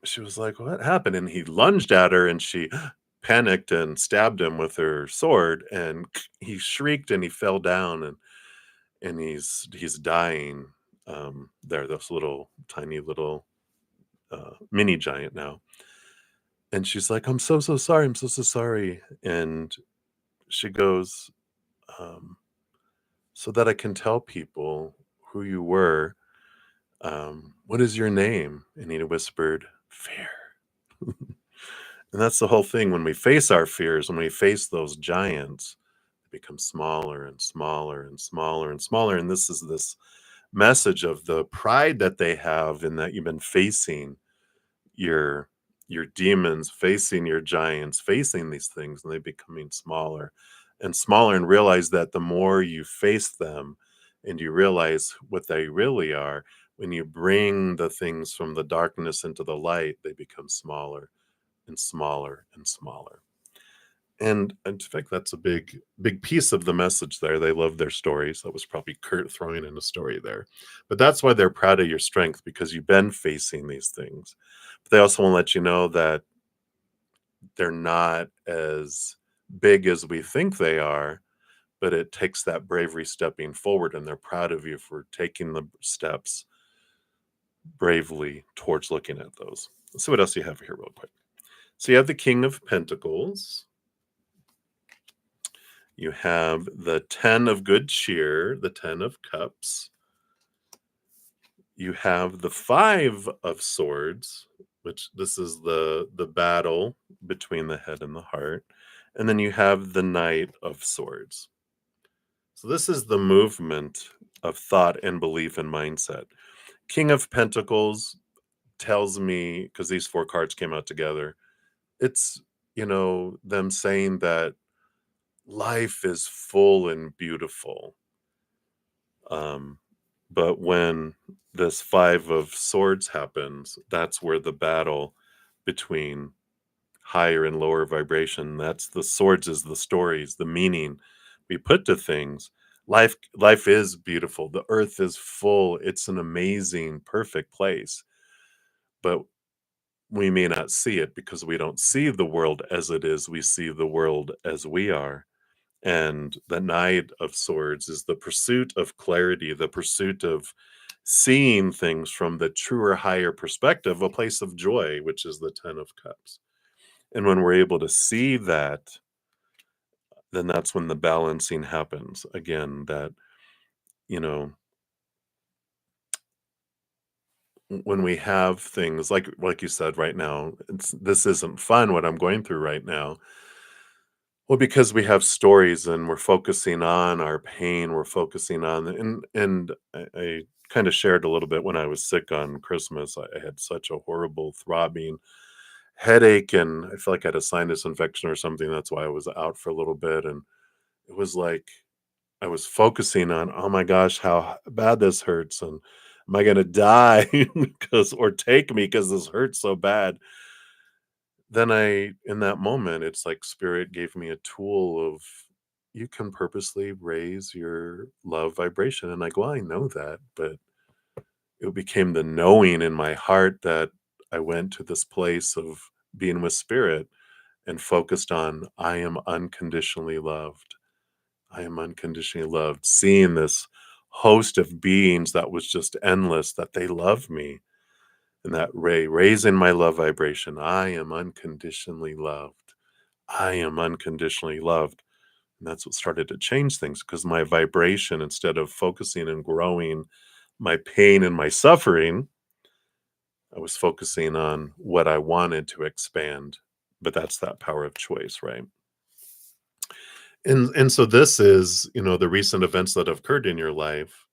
she was like, "What happened?" And he lunged at her, and she panicked and stabbed him with her sword, and he shrieked and he fell down, and he's dying. There, this little tiny little mini giant now. And she's like, "I'm so sorry. I'm so sorry." And she goes, um, "So that I can tell people who you were. What is your name?" And he whispered, "Fear." And that's the whole thing. When we face our fears, when we face those giants, they become smaller and smaller and smaller and smaller. And this is this message of the pride that they have in that you've been facing your your demons, facing your giants, facing these things, and they becoming smaller and smaller, and realize that the more you face them and you realize what they really are, when you bring the things from the darkness into the light, they become smaller and smaller and smaller. And in fact, that's a big piece of the message there. They love their stories. That was probably Kurt throwing in a story there. But that's why they're proud of your strength, because you've been facing these things. But they also want to let you know that they're not as big as we think they are, but it takes that bravery stepping forward, and they're proud of you for taking the steps bravely towards looking at those. Let's see what else you have here real quick. So you have the King of Pentacles. You have the 10 of good cheer, the 10 of cups. You have the 5 of swords, which this is the battle between the head and the heart. And then you have the knight of swords. So this is the movement of thought and belief and mindset. King of Pentacles tells me, because these 4 cards came out together, it's, them saying that life is full and beautiful. Um, but when this 5 of swords happens, that's where the battle between higher and lower vibration, that's the swords, is the stories, the meaning we put to things. Life is beautiful. The earth is full. It's an amazing, perfect place. But we may not see it because we don't see the world as it is. We see the world as we are. And the Knight of Swords is the pursuit of clarity, the pursuit of seeing things from the truer, higher perspective, a place of joy, which is the Ten of Cups. And when we're able to see that, then that's when the balancing happens. Again, that, you know, when we have things like you said right now, this isn't fun what I'm going through right now. Well, because we have stories and we're focusing on our pain, we're focusing on and I kind of shared a little bit when I was sick on Christmas. I had such a horrible throbbing headache and I felt like I had a sinus infection or something. That's why I was out for a little bit. And it was like I was focusing on, oh my gosh, how bad this hurts. And am I gonna die because or take me because this hurts so bad? Then in that moment, it's like spirit gave me a tool of you can purposely raise your love vibration. And I go, well, I know that, but it became the knowing in my heart that I went to this place of being with spirit and focused on, I am unconditionally loved. I am unconditionally loved. Seeing this host of beings that was just endless, that they love me. And that raising my love vibration. I am unconditionally loved. I am unconditionally loved. And that's what started to change things because my vibration, instead of focusing and growing my pain and my suffering, I was focusing on what I wanted to expand. But that's that power of choice, right? And so this is, the recent events that have occurred in your life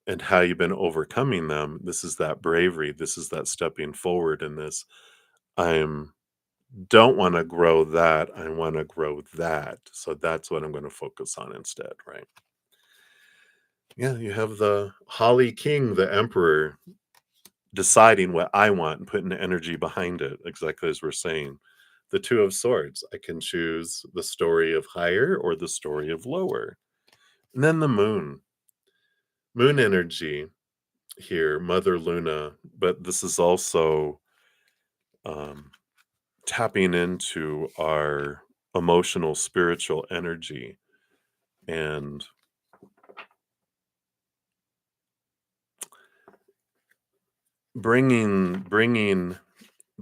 and how you've been overcoming them. This is that bravery. This is that stepping forward in this. I'm don't want to grow that. I want to grow that. So that's what I'm going to focus on instead, right? Yeah, you have the Holly King, the Emperor, deciding what I want and putting the energy behind it, exactly as we're saying. The Two of Swords, I can choose the story of higher or the story of lower. And then the moon energy here, Mother Luna, but this is also um, tapping into our emotional, spiritual energy and bringing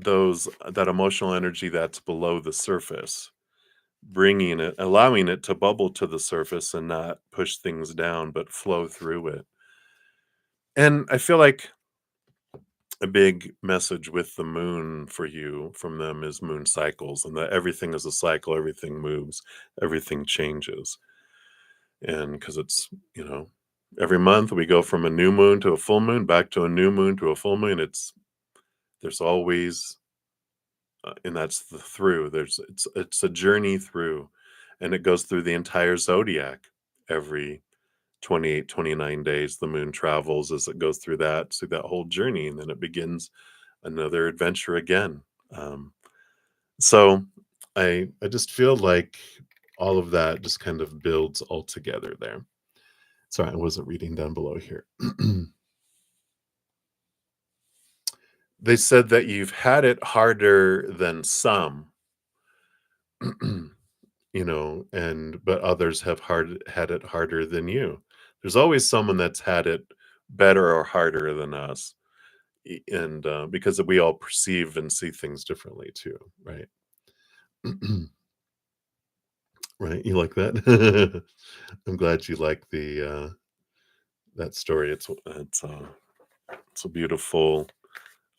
that emotional energy that's below the surface, bringing it, allowing it to bubble to the surface and not push things down, but flow through it. And I feel like a big message with the moon for you from them is moon cycles and that everything is a cycle, everything moves, everything changes. And because it's, every month we go from a new moon to a full moon, back to a new moon to a full moon. There's always and that's the through. It's a journey through, and it goes through the entire zodiac. Every 28, 29 days, the moon travels as it goes through that whole journey, and then it begins another adventure again. Um, so I just feel like all of that just kind of builds all together there. Sorry, I wasn't reading down below here. They said that you've had it harder than some. And but others have had it harder than you. There's always someone that's had it better or harder than us, and because we all perceive and see things differently too, right? Right? You like that? I'm glad you like the that story. It's a beautiful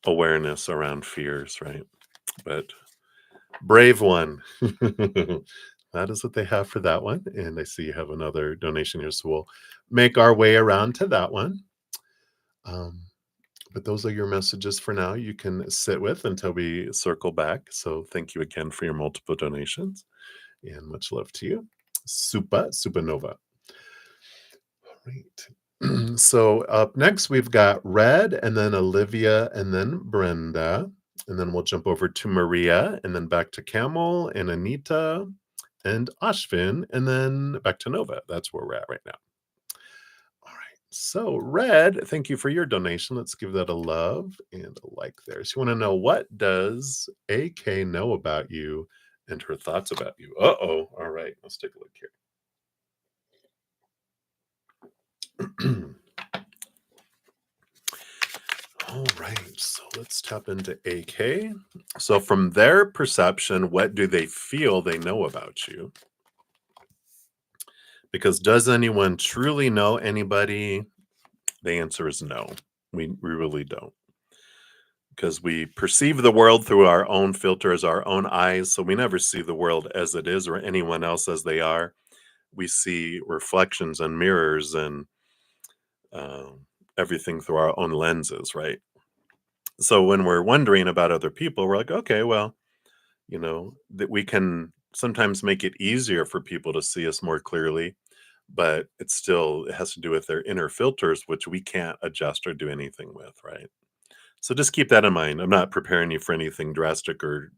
awareness around fears, right? But brave one. That is what they have for that one. And I see you have another donation here. So we'll make our way around to that one. Um, but those are your messages for now. You can sit with until we circle back. So thank you again for your multiple donations and much love to you. Supernova. All right. So up next, we've got Red and then Olivia and then Brenda. And then we'll jump over to Maria and then back to Camel and Anita and Ashvin and then back to Nova. That's where we're at right now. All right. So, Red, thank you for your donation. Let's give that a love and a like there. So, you want to know, what does AK know about you and her thoughts about you? Uh-oh. All right, let's take a look here. All right, so let's tap into AK. So, from their perception, what do they feel they know about you? Because does anyone truly know anybody? The answer is no. We really don't. Because we perceive the world through our own filters, our own eyes. So we never see the world as it is or anyone else as they are. We see reflections and mirrors and um, everything through our own lenses, right? So when we're wondering about other people, we're like, okay, well, that we can sometimes make it easier for people to see us more clearly, but it has to do with their inner filters, which we can't adjust or do anything with, right? So just keep that in mind. I'm not preparing you for anything drastic or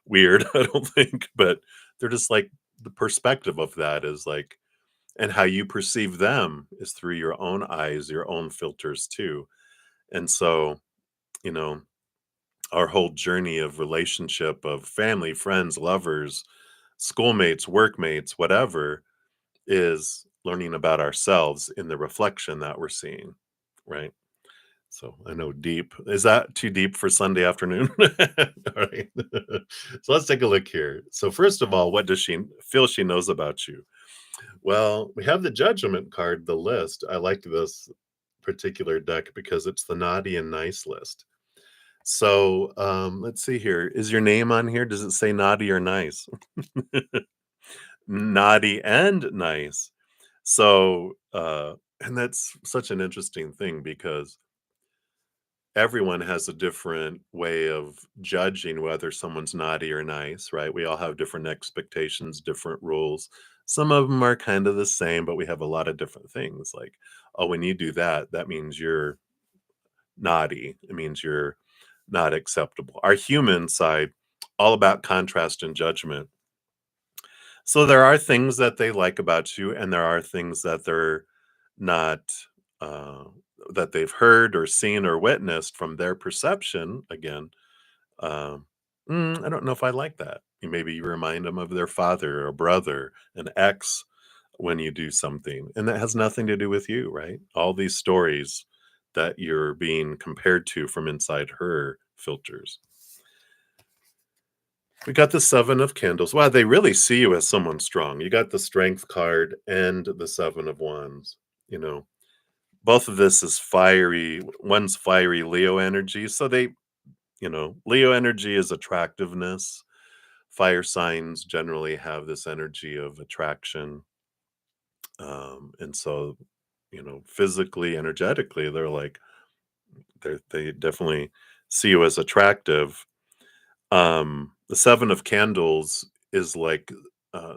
weird, I don't think, but they're just like, the perspective of that is like, and how you perceive them is through your own eyes, your own filters too. And so, you know, our whole journey of relationship, of family, friends, lovers, schoolmates, workmates, whatever, is learning about ourselves in the reflection that we're seeing, right? So I know deep. Is that too deep for Sunday afternoon? All right. So let's take a look here. So first of all, what does she feel she knows about you? Well, we have the judgment card, the list. I like this particular deck because it's the naughty and nice list. So let's see here. Is your name on here? Does it say naughty or nice? Naughty and nice. So and that's such an interesting thing because everyone has a different way of judging whether someone's naughty or nice, right? We all have different expectations, different rules. Some of them are kind of the same, but we have a lot of different things. Like, oh, when you do that, that means you're naughty. It means you're not acceptable. Our human side, all about contrast and judgment. So there are things that they like about you, and there are things that they're not, uh, that they've heard or seen or witnessed from their perception. Again, um, I don't know if I like that. Maybe you remind them of their father or brother, an ex, when you do something, and that has nothing to do with you, right? All these stories that you're being compared to from inside her filters. We got the 7 of Candles. Wow, they really see you as someone strong. You got the Strength card and the 7 of Wands, you know. Both of this is fiery. One's fiery Leo energy, so Leo energy is attractiveness. Fire signs generally have this energy of attraction. And so, physically, energetically, they definitely see you as attractive. The 7 of Candles is like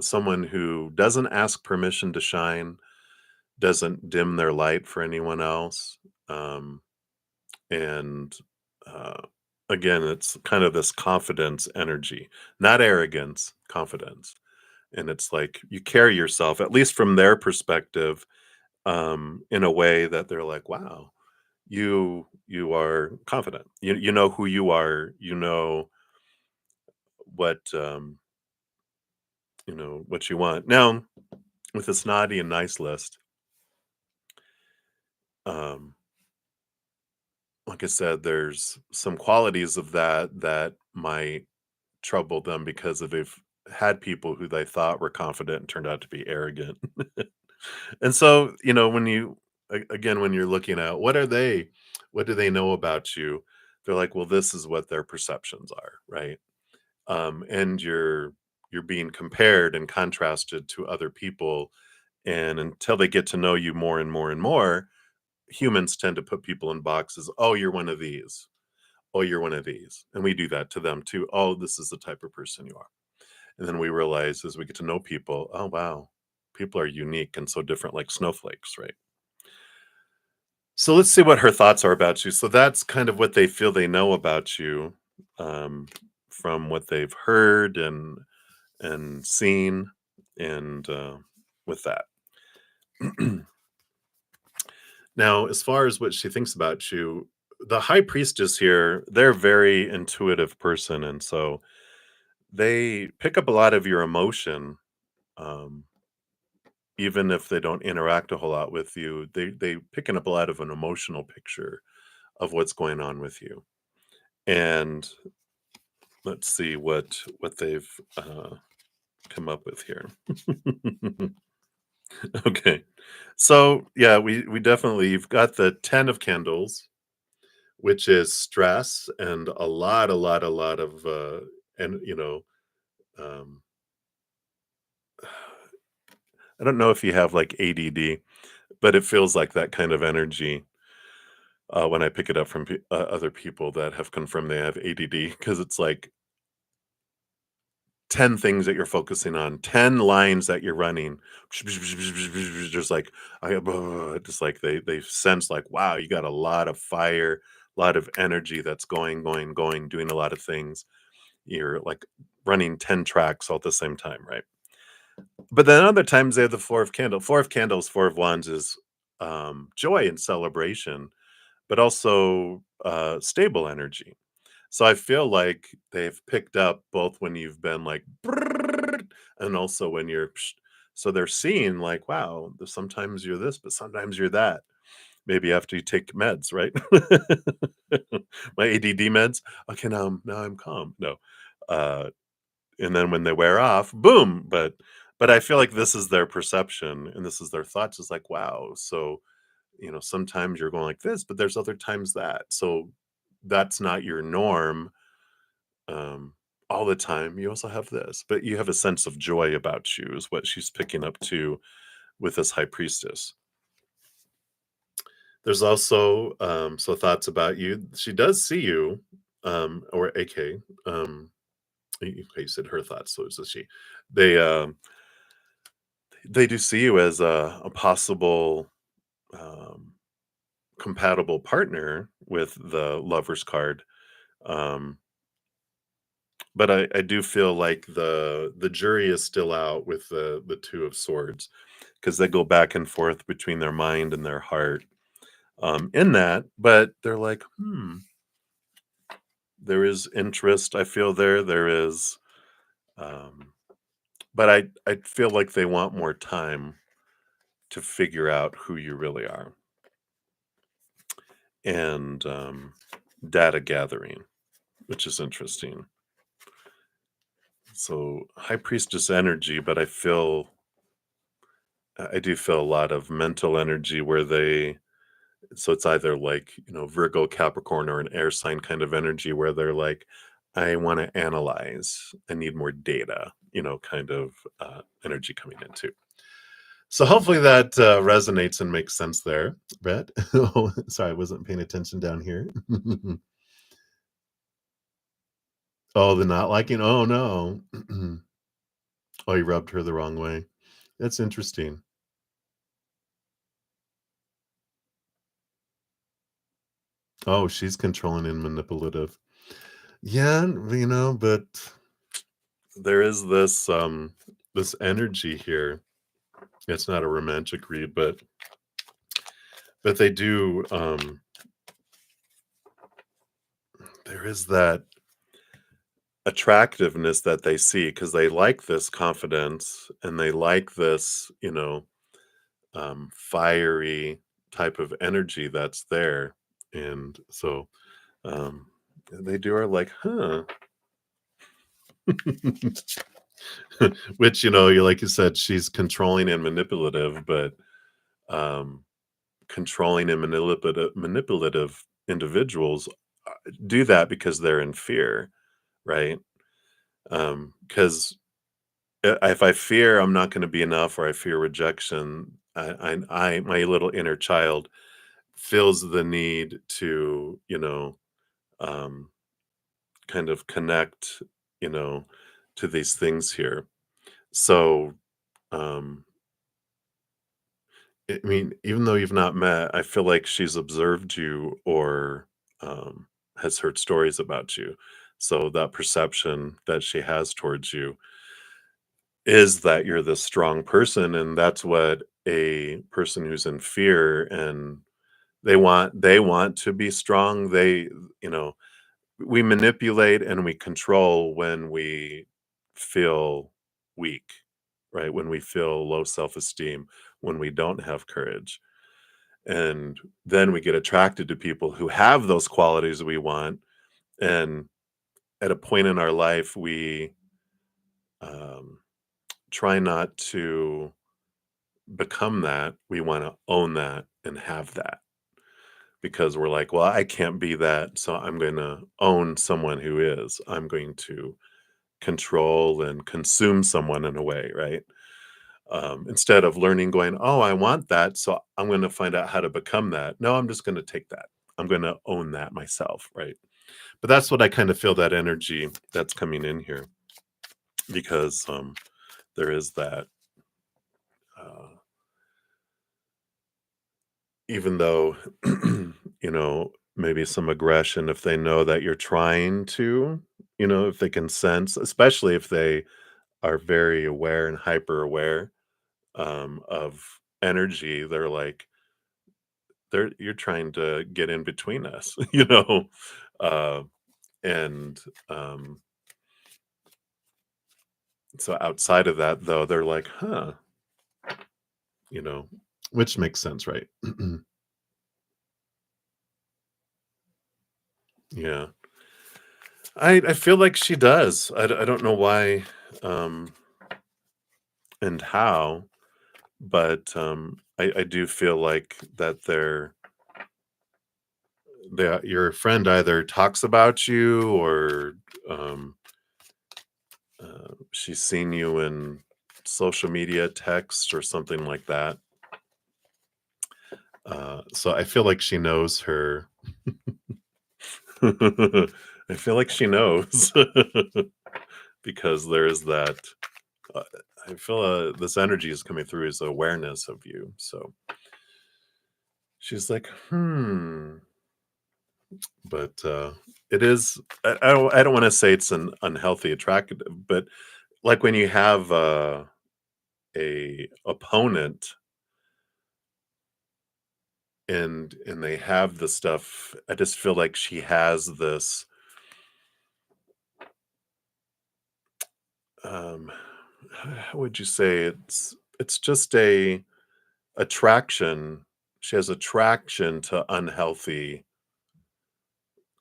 someone who doesn't ask permission to shine, doesn't dim their light for anyone else. And uh, again, it's kind of this confidence energy, not arrogance, confidence. And it's like you carry yourself, at least from their perspective, in a way that they're like, wow, you are confident. You know who you are. You know what what you want. Now, with this naughty and nice list, um, like I said, there's some qualities of that might trouble them because if they've had people who they thought were confident and turned out to be arrogant. And so, again, when you're looking at what do they know about you? They're like, well, this is what their perceptions are, right? And you're being compared and contrasted to other people, and until they get to know you more and more and more, humans tend to put people in boxes. Oh, you're one of these. Oh, you're one of these. And we do that to them too. Oh, this is the type of person you are. And then we realize as we get to know people, oh, wow, people are unique and so different, like snowflakes, right? So let's see what her thoughts are about you. So that's kind of what they feel they know about you, um, from what they've heard and seen, and with that. Now, as far as what she thinks about you, the high priestess here, they're a very intuitive person, and so they pick up a lot of your emotion, um, even if they don't interact a whole lot with you. They picking up a lot of an emotional picture of what's going on with you. And let's see what they've come up with here. Okay, so yeah, we definitely you've got the 10 of candles, which is stress and a lot of and um, I don't know if you have like ADD, but it feels like that kind of energy when I pick it up from other people that have confirmed they have ADD, because it's like 10 things that you're focusing on, 10 lines that you're running. Just like just like they sense like, wow, you got a lot of fire, a lot of energy that's going, doing a lot of things. You're like running 10 tracks all at the same time, right? But then other times they have the Four of Candles, Four of Wands is joy and celebration, but also stable energy. So I feel like they've picked up both when you've been like, "Brrrr," and also when you're, psh. So they're seeing like, wow, sometimes you're this, but sometimes you're that. Maybe after you take meds, right? My ADD meds. Okay, now I'm calm. No, uh, and then when they wear off, boom. But I feel like this is their perception and this is their thoughts. Is like, wow. So sometimes you're going like this, but there's other times that. So that's not your norm um, all the time. You also have this, but you have a sense of joy about you, is what she's picking up to with this high priestess. There's also so thoughts about you. She does see you, or AK. Okay, you said her thoughts, so it's a she. They they do see you as a possible um, compatible partner with the Lover's card. Um, but I do feel like the jury is still out with the Two of Swords, because they go back and forth between their mind and their heart in that. But they're like, there is interest. I feel there is, um, but I feel like they want more time to figure out who you really are, and data gathering, which is interesting. So high priestess energy, but I do feel a lot of mental energy where they so it's either like, Virgo, Capricorn, or an air sign kind of energy where they're like, I want to analyze, I need more data, kind of energy coming in too. So hopefully that resonates and makes sense there, Brett. Oh, sorry, I wasn't paying attention down here. Oh, the not liking. Oh no. Oh, you rubbed her the wrong way. That's interesting. Oh, she's controlling and manipulative. Yeah, but there is this energy here. It's not a romantic read, but they do there is that attractiveness that they see, because they like this confidence and they like this, fiery type of energy that's there. And so um they do are like, huh. Which, you like you said, she's controlling and manipulative, but um controlling and manipulative individuals do that because they're in fear, right? Because if I fear I'm not going to be enough, or I fear rejection, my little inner child feels the need to, um, kind of connect, you know, to these things here. So, um, I mean, even though you've not met, I feel like she's observed you, or has heard stories about you. So that perception that she has towards you is that you're this strong person, and that's what a person who's in fear and They want to be strong. You know, we manipulate and we control when we feel weak, right? When we feel low self-esteem, when we don't have courage. And then we get attracted to people who have those qualities we want. And at a point in our life, we um, try not to become that. We want to own that and have that because we're like, well, I can't be that. So I'm going to own someone who is. I'm going to control and consume someone in a way, right? Instead of learning, going, oh, I want that. So I'm going to find out how to become that. No, I'm just going to take that. I'm going to own that myself, right? But that's what I kind of feel, that energy that's coming in here, because there is that, uh, even though, maybe some aggression, if they know that you're trying to, if they can sense, especially if they are very aware and hyper aware of energy, they're like, you're trying to get in between us, uh, and so outside of that, though, they're like, huh, you know, which makes sense, right? Yeah, I feel like she does. I don't know why, um, and how, but I do feel like that your friend either talks about you or um, she's seen you in social media text or something like that. So I feel like she knows her. I feel like she knows because there's that. Uh, I feel this energy is coming through as awareness of you. So she's like, but it is. I don't want to say it's an unhealthy attractive, but like when you have a opponent and they have the stuff, I just feel like she has this um how would you say, it's just a attraction. She has attraction to unhealthy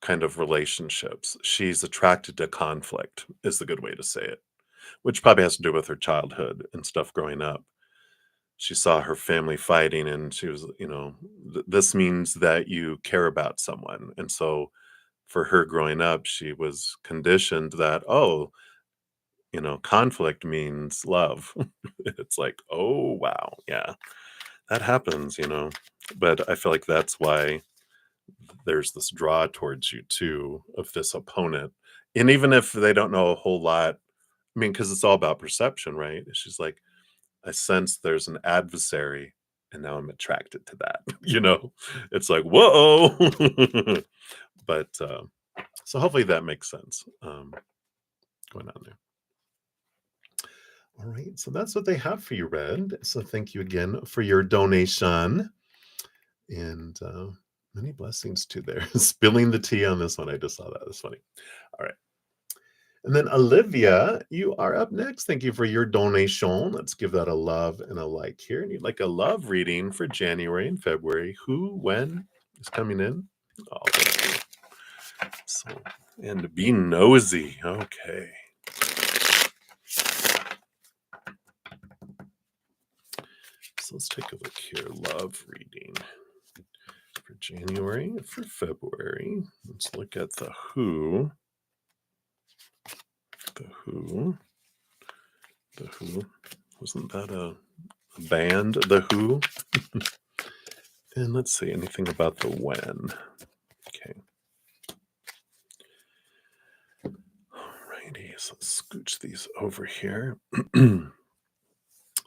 kind of relationships. She's attracted to conflict is the good way to say it, which probably has to do with her childhood and stuff growing up. She saw her family fighting and she was, this means that you care about someone. And so for her growing up, she was conditioned that, oh, conflict means love. It's like, oh, wow. Yeah, that happens. But I feel like that's why there's this draw towards you too of this opponent. And even if they don't know a whole lot, I mean, because it's all about perception, right? She's like, I sense there's an adversary and now I'm attracted to that. It's like, whoa. But so hopefully that makes sense, going on there. All right, so that's what they have for you, Red. So thank you again for your donation, and many blessings to there. Spilling the tea on this one. I just saw that. That's funny. All right. And then Olivia, you are up next. Thank you for your donation. Let's give that a love and a like here. And you'd like a love reading for January and February. Who, when is coming in? Oh, thank you. So, and be nosy. Okay. So let's take a look here. Love reading for January, for February. Let's look at the Who. The Who. The Who. Wasn't that a band? The Who. And let's see, anything about the when. Okay. Alrighty, so let's scooch these over here.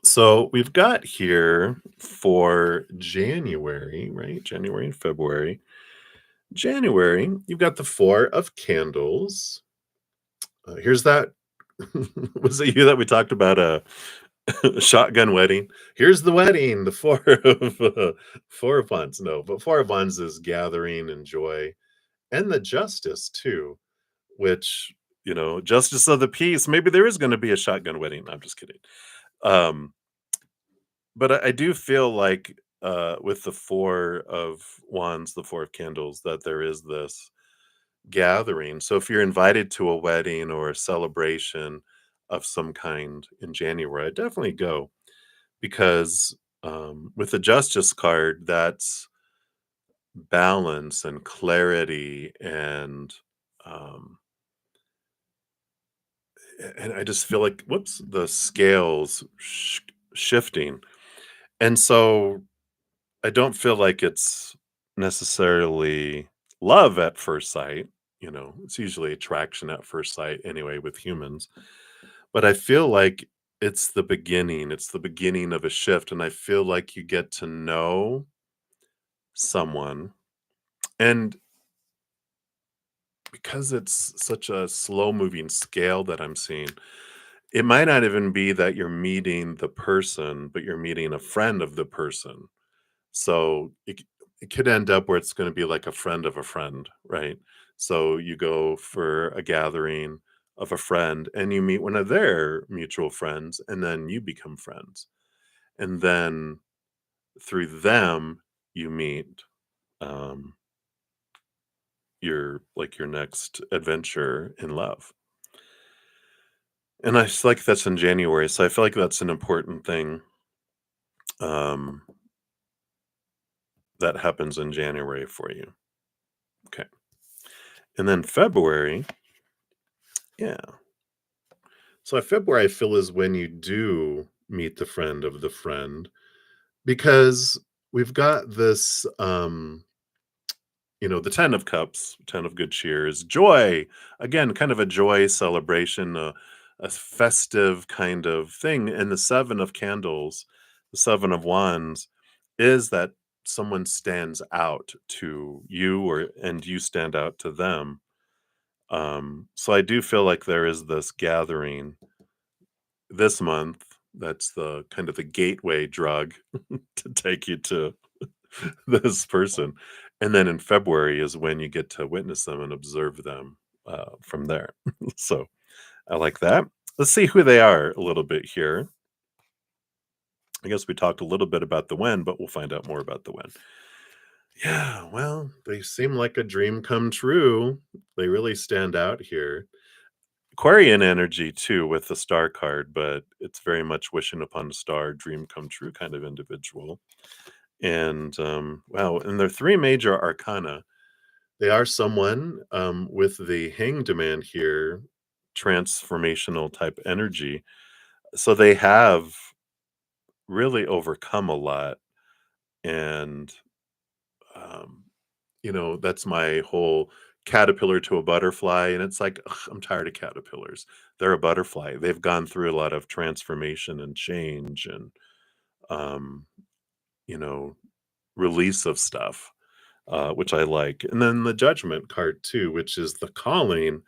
So we've got here for January, right? January and February. January, you've got the Four of Candles. Here's that. Was it you that we talked about Shotgun wedding. Here's the wedding, the Four of Wands. No, but Four of Wands is gathering and joy, and the Justice too, which, Justice of the Peace. Maybe there is gonna be a shotgun wedding. I'm just kidding. Um, but I do feel like, with the Four of Wands, the Four of Candles, that there is this gathering. So if you're invited to a wedding or a celebration of some kind in January, I definitely go because, with the Justice card, that's balance and clarity um, and I just feel like, whoops, the scales shifting. And so I don't feel like it's necessarily love at first sight. It's usually attraction at first sight anyway with humans. But I feel like it's the beginning of a shift. And I feel like you get to know someone. And because it's such a slow moving scale that I'm seeing, it might not even be that you're meeting the person, but you're meeting a friend of the person. So it could end up where it's going to be like a friend of a friend, right? So you go for a gathering of a friend and you meet one of their mutual friends and then you become friends. And then through them, you meet um, your next adventure in love. And I feel like that's in January. So I feel like that's an important thing um, that happens in January for you. Okay. And then February, yeah. So February, I feel is when you do meet the friend of the friend because we've got this, the 10 of cups, 10 of good cheers, joy, again, kind of a joy celebration, a festive kind of thing. And the seven of candles, the seven of wands is that someone stands out to you and you stand out to them. So I do feel like there is this gathering this month that's the kind of the gateway drug to take you to this person. And then in February is when you get to witness them and observe them from there. So I like that. Let's see who they are a little bit here. I guess we talked a little bit about the when, but we'll find out more about the when. Yeah, well, they seem like a dream come true. They really stand out here. Aquarian energy too with the star card, but it's very much wishing upon a star, dream come true kind of individual. And wow, and their three major arcana, they are someone with the hanged man here, transformational type energy. So they have really overcome a lot. And um, that's my whole caterpillar to a butterfly. And it's like, ugh, I'm tired of caterpillars. They're a butterfly. They've gone through a lot of transformation and change and, um, you know, release of stuff, which I like. And then the judgment card too, which is the calling.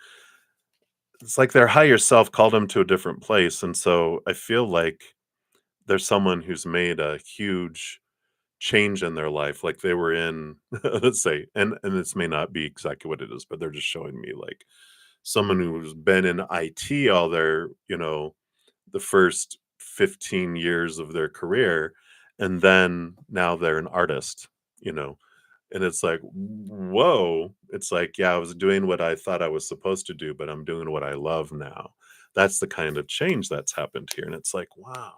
It's like their higher self called them to a different place. And so I feel like there's someone who's made a huge change in their life, like they were in let's say, and this may not be exactly what it is, but they're just showing me like someone who's been in IT all their, the first 15 years of their career, and then now they're an artist, you know. And it's like, whoa, it's like, yeah, I was doing what I thought I was supposed to do, but I'm doing what I love now. That's the kind of change that's happened here. And it's like, wow.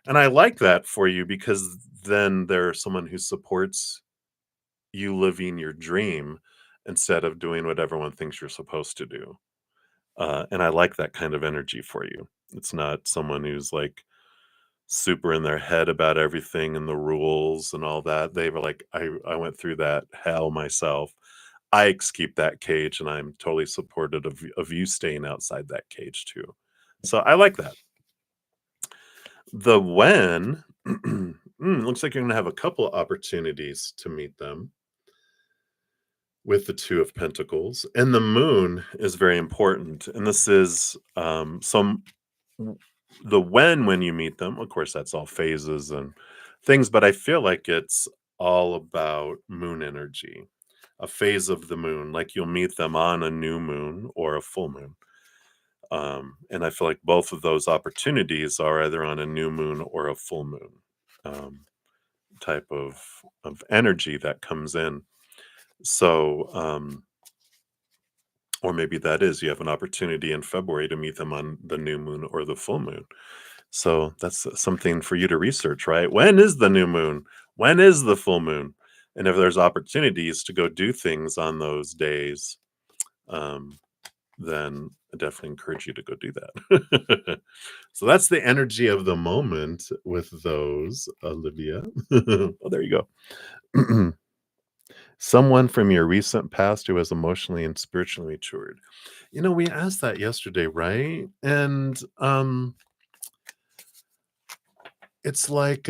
And I like that for you because then there's someone who supports you living your dream instead of doing what everyone thinks you're supposed to do. And I like that kind of energy for you. It's not someone who's like super in their head about everything and the rules and all that. They were like, I went through that hell myself. I escaped that cage and I'm totally supportive of you staying outside that cage too. So I like that. The when, looks like you're going to have a couple opportunities to meet them with the Two of Pentacles. And the moon is very important. And this is some The when you meet them, of course, that's all phases and things, but I feel like it's all about moon energy, a phase of the moon, like you'll meet them on a new moon or a full moon. And I feel like both of those opportunities are either on a new moon or a full moon, um, type of energy that comes in. So, or maybe that is you have an opportunity in February to meet them on the new moon or the full moon. So that's something for you to research, right? When is the new moon? When is the full moon? And if there's opportunities to go do things on those days, um, then I definitely encourage you to go do that. So that's the energy of the moment with those, Olivia. Oh, there you go. Someone from your recent past who has emotionally and spiritually matured. We asked that yesterday, right? And it's like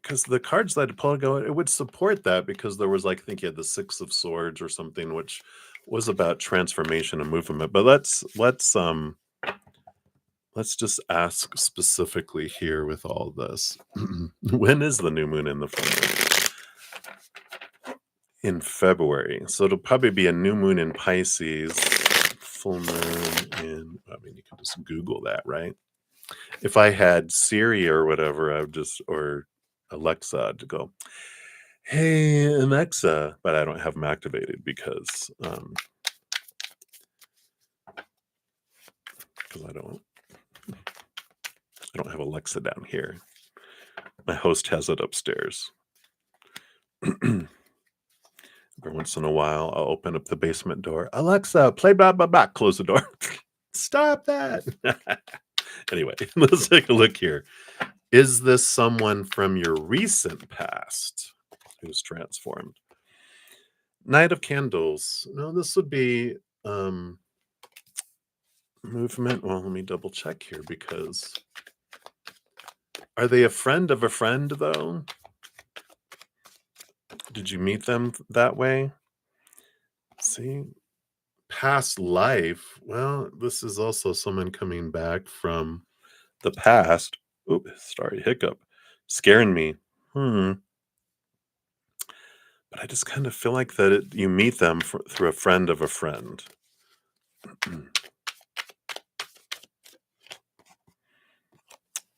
because the cards that I pulled go, it would support that because there was like I think you had the Six of Swords or something, which was about transformation and movement. But let's just ask specifically here with all this. When is the new moon in the full moon? In February. So it'll probably be a new moon in Pisces, full moon in, I mean, you can just Google that, right? If I had Siri or whatever, I would just, or Alexa to go, hey, Alexa, but I don't have them activated because I don't have Alexa down here. My host has it upstairs. Every once in a while, I'll open up the basement door. Alexa, play blah, blah, blah. Close the door. Stop that. Anyway, let's take a look here. Is this someone from your recent past who's transformed? Knight of Candles. No, this would be movement. Well, let me double check here because are they a friend of a friend, though? Did you meet them that way? See? Past life. Well, this is also someone coming back from the past. Oop, sorry, hiccup. Scaring me. But I just kind of feel like that you meet them through a friend of a friend.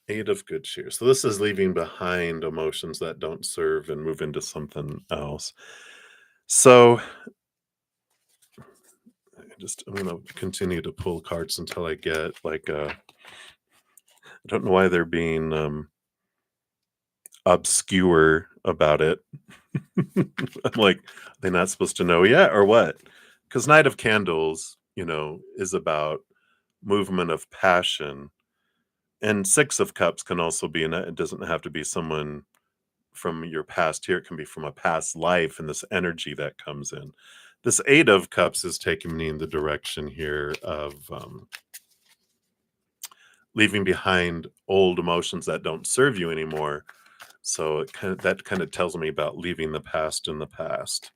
Eight of good cheer. So this is leaving behind emotions that don't serve and move into something else. So I'm going to continue to pull cards until I get like I don't know why they're being obscure about it. I'm like, they're not supposed to know yet or what? Because Knight of Candles, is about movement of passion. And Six of Cups can also be, it doesn't have to be someone from your past here. It can be from a past life and this energy that comes in. This Eight of Cups is taking me in the direction here of leaving behind old emotions that don't serve you anymore. So that kind of tells me about leaving the past in the past.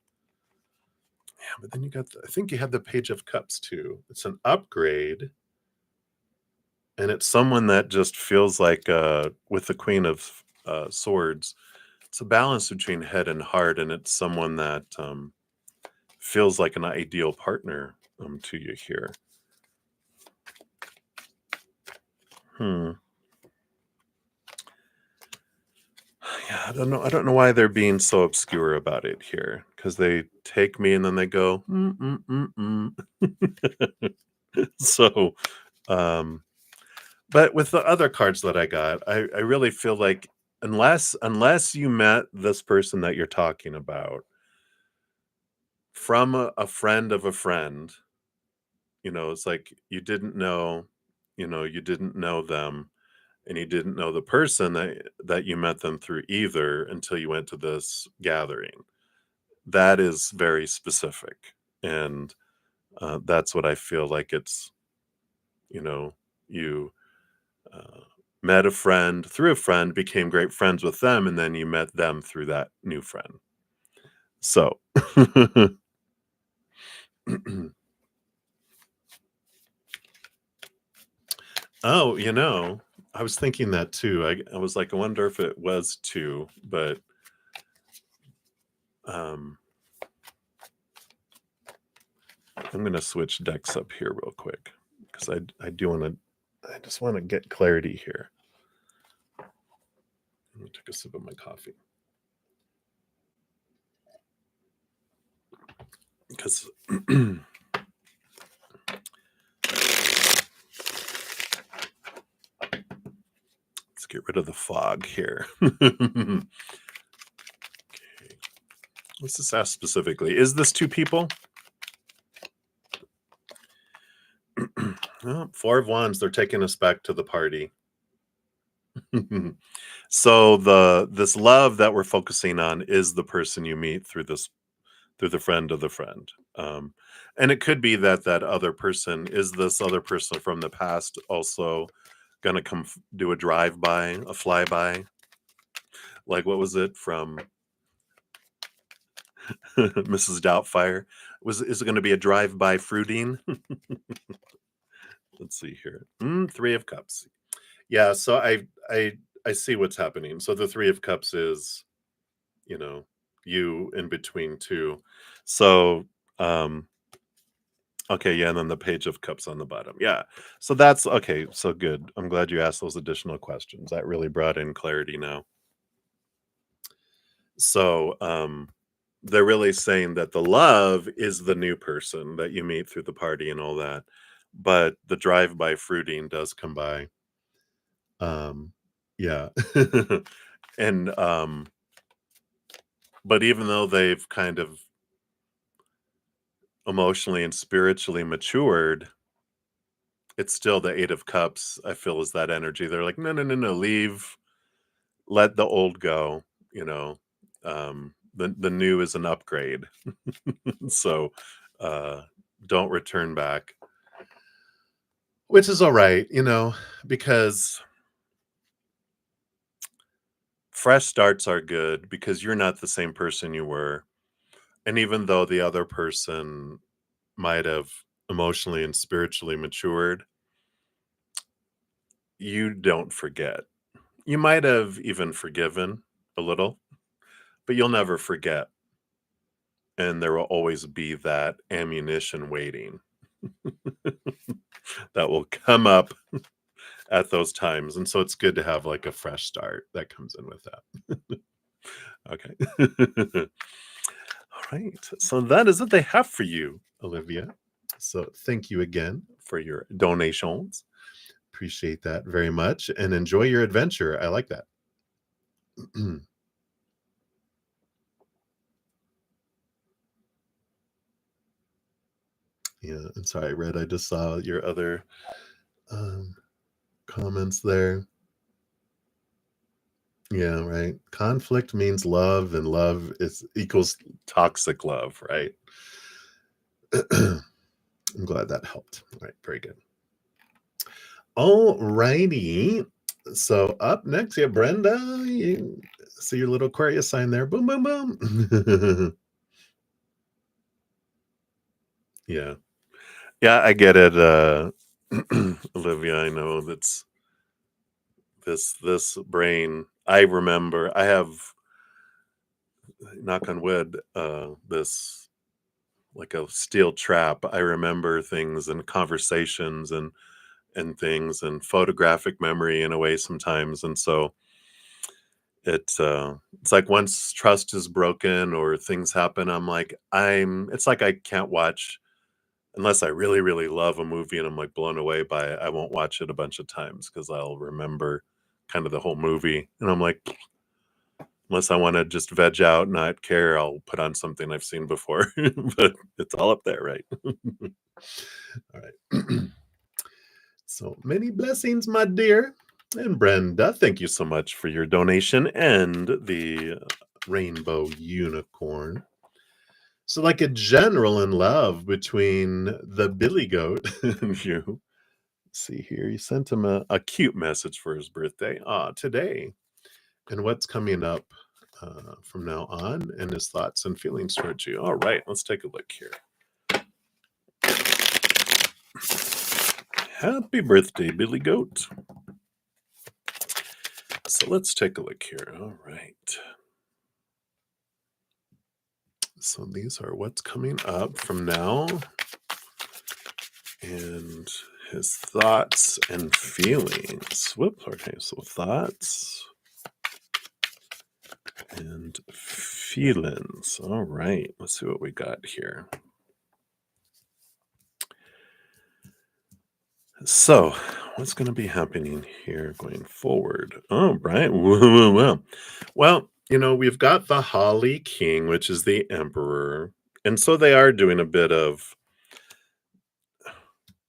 Yeah, but then you got, I think you had the Page of Cups too. It's an upgrade. And it's someone that just feels like, with the Queen of Swords, it's a balance between head and heart. And it's someone that feels like an ideal partner to you here. Yeah, I don't know. I don't know why they're being so obscure about it here. Because they take me and then they go, So, but with the other cards that I got, I really feel like unless you met this person that you're talking about from a friend of a friend, it's like you didn't know them and you didn't know the person that you met them through either until you went to this gathering. That is very specific. And that's what I feel like it's, you uh, met a friend through a friend, became great friends with them, and then you met them through that new friend. So Oh, I was thinking that too. I was like, I wonder if it was two, but um, I'm going to switch decks up here real quick because I do want to, I just want to get clarity here. Let me take a sip of my coffee. Because let's get rid of the fog here. Okay. Let's just ask specifically, is this two people? Oh, Four of Wands, they're taking us back to the party. So this love that we're focusing on is the person you meet through the friend of the friend. And it could be that other person is this other person from the past also gonna come do a drive-by, a flyby. Like, what was it from Mrs. Doubtfire? Is it gonna be a drive-by fruiting? Let's see here. Three of Cups. Yeah, so I see what's happening. So the Three of Cups is, you in between two. So okay, yeah, and then the Page of Cups on the bottom. Yeah. So that's okay, so good. I'm glad you asked those additional questions. That really brought in clarity now. So they're really saying that the love is the new person that you meet through the party and all that. But the drive-by fruiting does come by. Yeah. And but even though they've kind of emotionally and spiritually matured, it's still the Eight of Cups, I feel, is that energy. They're like, no, no, no, no, leave, let the old go, you know. The new is an upgrade. So don't return back. Which is all right, because fresh starts are good because you're not the same person you were. And even though the other person might have emotionally and spiritually matured, you don't forget. You might have even forgiven a little, but you'll never forget. And there will always be that ammunition waiting that will come up at those times. And so it's good to have like a fresh start that comes in with that. Okay. All right. So that is what they have for you, Olivia. So thank you again for your donations. Appreciate that very much and enjoy your adventure. I like that. Yeah, and sorry, Red, I just saw your other um, comments there. Yeah, right. Conflict means love, and love is equals toxic love, right? I'm glad that helped. All right, very good. All righty. So up next, yeah, Brenda. You see your little Aquarius sign there. Boom, boom, boom. Yeah. Yeah, I get it. Olivia, I know that's this brain. I remember I have, knock on wood, this like a steel trap. I remember things and conversations and things and photographic memory in a way sometimes. And so it's like once trust is broken or things happen, it's like I can't watch unless I really, really love a movie and I'm like blown away by it. I won't watch it a bunch of times because I'll remember kind of the whole movie. And I'm like, unless I want to just veg out, not care, I'll put on something I've seen before. But it's all up there, right? All right. So many blessings, my dear. And Brenda, thank you so much for your donation and the rainbow unicorn. So, like a general in love between the Billy Goat and you. Let's see here. You sent him a cute message for his birthday today. And what's coming up from now on and his thoughts and feelings towards you. All right, let's take a look here. Happy birthday, Billy Goat. So let's take a look here. All right. So these are what's coming up from now, and his thoughts and feelings. Whoops. Okay. So thoughts and feelings. All right. Let's see what we got here. So, what's going to be happening here going forward? Oh, right. Well, we've got the Holly King, which is the Emperor. And so they are doing a bit of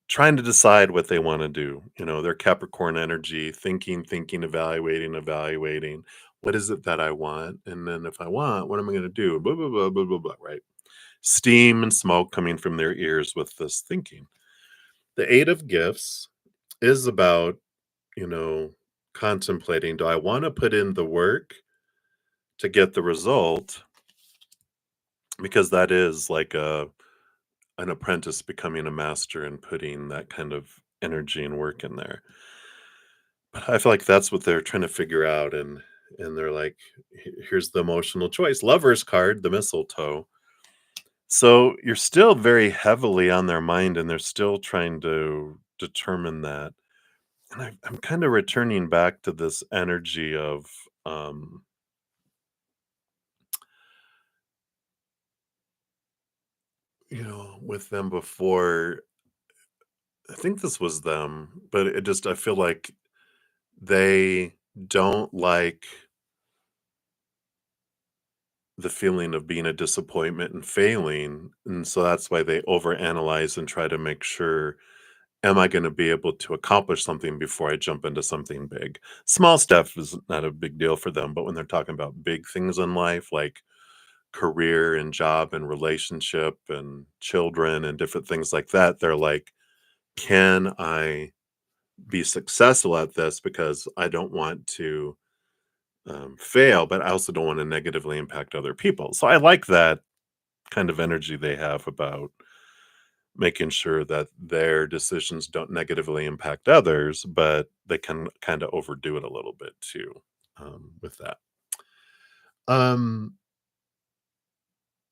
trying to decide what they want to do. Their Capricorn energy, thinking, evaluating. What is it that I want? And then if I want, what am I going to do? Blah, blah, blah, blah, blah, blah, right? Steam and smoke coming from their ears with this thinking. The Eight of Gifts is about contemplating, do I want to put in the work to get the result? Because that is like an apprentice becoming a master and putting that kind of energy and work in there. But I feel like that's what they're trying to figure out, and they're like, Here's the emotional choice. Lover's card, the mistletoe." So you're still very heavily on their mind, and they're still trying to determine that. And I'm kind of returning back to this energy of, um, with them before. I think this was them, but I feel like they don't like the feeling of being a disappointment and failing. And so that's why they overanalyze and try to make sure, am I going to be able to accomplish something before I jump into something big? Small stuff is not a big deal for them, but when they're talking about big things in life, like career and job and relationship and children and different things like that, they're like, can I be successful at this? Because I don't want to fail, but I also don't want to negatively impact other people. So I like that kind of energy they have about making sure that their decisions don't negatively impact others, but they can kind of overdo it a little bit too, with that. Um,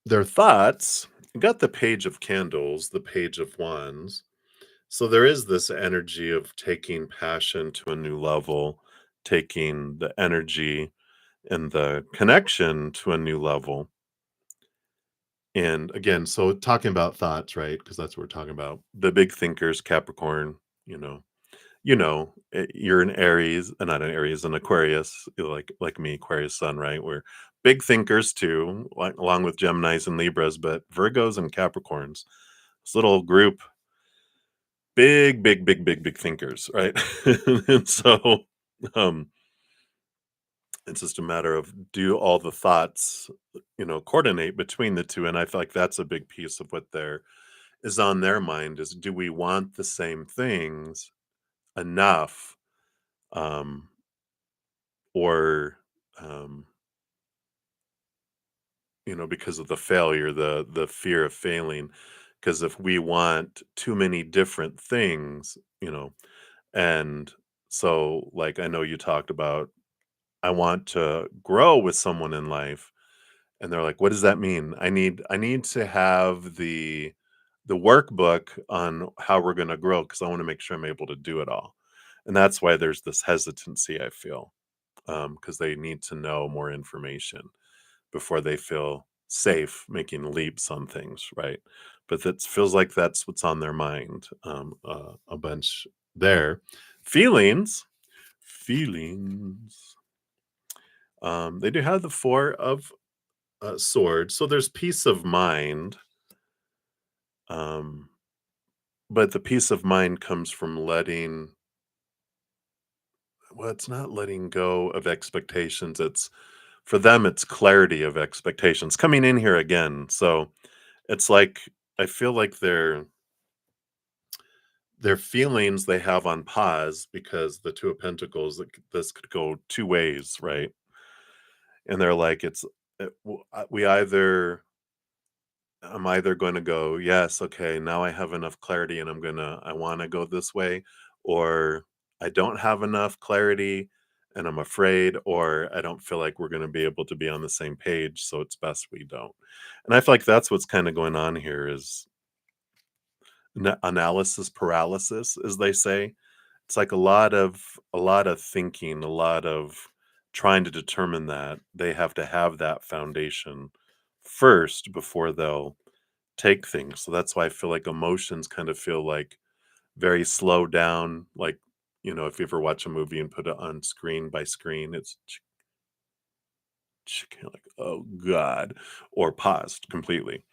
their thoughts, you got the Page of Candles, the Page of Wands. So there is this energy of taking passion to a new level, taking the energy and the connection to a new level. And again, so talking about thoughts, right? Because that's what we're talking about. The big thinkers, Capricorn, you know, you're an Aries, not an Aries, an Aquarius, like me, Aquarius sun, right? We're big thinkers too, like along with Geminis and Libras, but Virgos and Capricorns, this little group, big thinkers, right? And so, um, it's just a matter of, do all the thoughts, coordinate between the two, and I feel like that's a big piece of what is on their mind is, do we want the same things enough, um, or, um, because of the failure, the fear of failing, because if we want too many different things, and so, like, I know you talked about, I want to grow with someone in life. And they're like, "What does that mean? I need to have the workbook on how we're gonna grow because I wanna make sure I'm able to do it all." And that's why there's this hesitancy, I feel, because they need to know more information before they feel safe making leaps on things, right? But that feels like that's what's on their mind, a bunch there. Feelings, feelings. They do have the 4 of sword. So there's peace of mind, um, but the peace of mind comes from it's not letting go of expectations. It's for them, it's clarity of expectations coming in here again. So it's like, I feel like their feelings they have on pause because the Two of Pentacles, this could go two ways, right? And they're like, we either I'm either going to go, yes, okay, now I have enough clarity and I want to go this way, or I don't have enough clarity and I'm afraid, or I don't feel like we're going to be able to be on the same page. So it's best we don't. And I feel like that's what's kind of going on here is analysis paralysis, as they say. It's like a lot of thinking, a lot of trying to determine that they have to have that foundation first before they'll take things. So that's why I feel like emotions kind of feel like very slowed down. Like, if you ever watch a movie and put it on screen by screen, it's kind of like, oh God, or paused completely.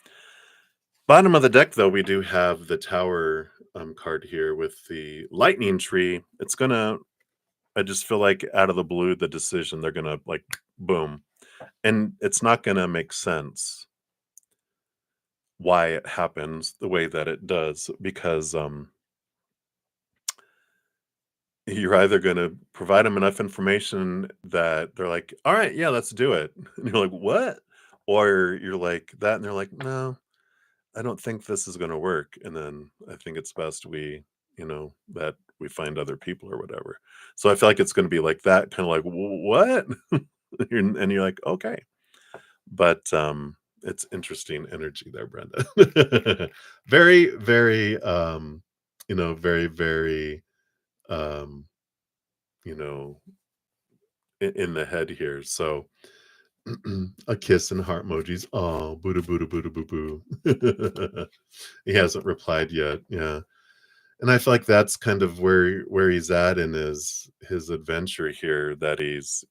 Bottom of the deck, though, we do have the tower card here with the lightning tree. I just feel like out of the blue, the decision, they're gonna like, boom. And it's not gonna make sense why it happens the way that it does because you're either gonna provide them enough information that they're like, "All right, yeah, let's do it." And you're like, "What?" Or you're like that, and they're like, "No, I don't think this is gonna work." And then I think it's best that we find other people or whatever. So I feel like it's gonna be like that, kinda like, What?" And you're like, "Okay." But, it's interesting energy there, Brenda. Very, very, very, very, um, you know, in the head here. So a kiss and heart emojis. Oh, boo boo boo boo boo. He hasn't replied yet. Yeah. And I feel like that's kind of where he's at in his adventure here, that he's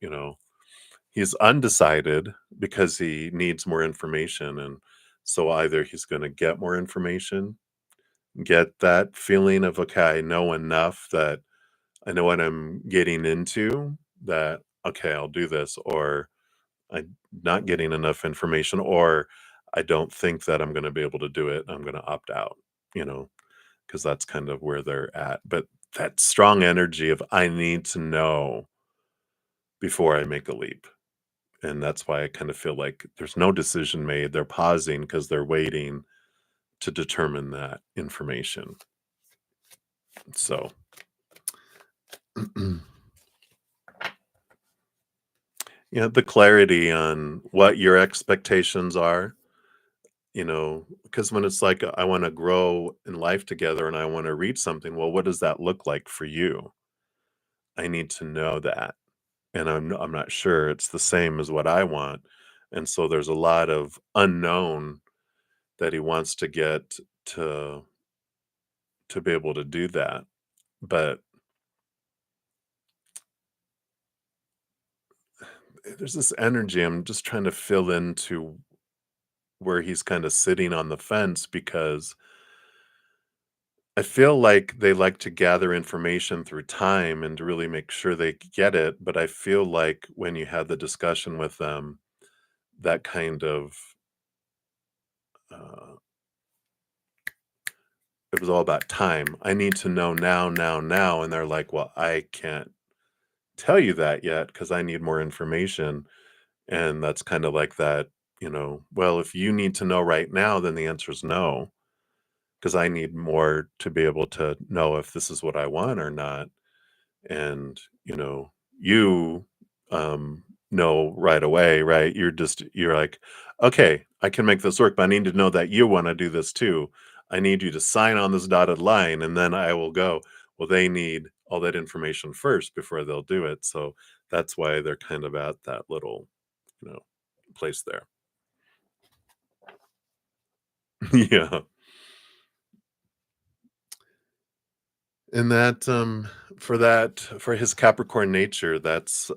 undecided because he needs more information. And so either he's going to get more information, get that feeling of, okay, I know enough that I know what I'm getting into, that, okay, I'll do this, or I'm not getting enough information, or I don't think that I'm going to be able to do it. I'm going to opt out, you know, because that's kind of where they're at. But that strong energy of, I need to know before I make a leap. And that's why I kind of feel like there's no decision made. They're pausing because they're waiting to determine that information. So, the clarity on what your expectations are, because when it's like, I want to grow in life together and I want to reach something, well, what does that look like for you? I need to know that. And I'm not sure it's the same as what I want. And so there's a lot of unknown that he wants to get to to be able to do that. But there's this energy I'm just trying to fill into where he's kind of sitting on the fence, because I feel like they like to gather information through time and to really make sure they get it. But I feel like when you had the discussion with them, that kind of uh, it was all about time. I need to know now, now, now. And they're like, well, I can't tell you that yet because I need more information. And that's kind of like that, well, if you need to know right now, then the answer is no, because I need more to be able to know if this is what I want or not. And, you know right away, right? You're like, okay, I can make this work, but I need to know that you want to do this too. I need you to sign on this dotted line, and then I will go. Well, they need all that information first before they'll do it. So that's why they're kind of at that little, you know, place there. Yeah. And for his Capricorn nature, that's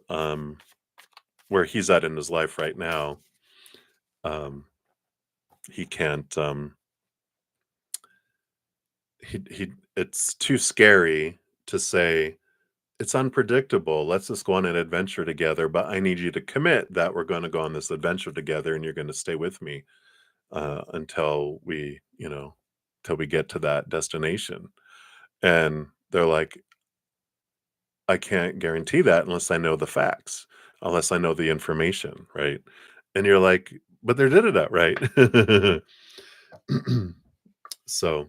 where he's at in his life right now. Um he can't he it's too scary to say, it's unpredictable. Let's just go on an adventure together, but I need you to commit that we're going to go on this adventure together and you're going to stay with me until till we get to that destination. And they're like, I can't guarantee that unless I know the facts, unless I know the information, right? And you're like, but they're did it right. So,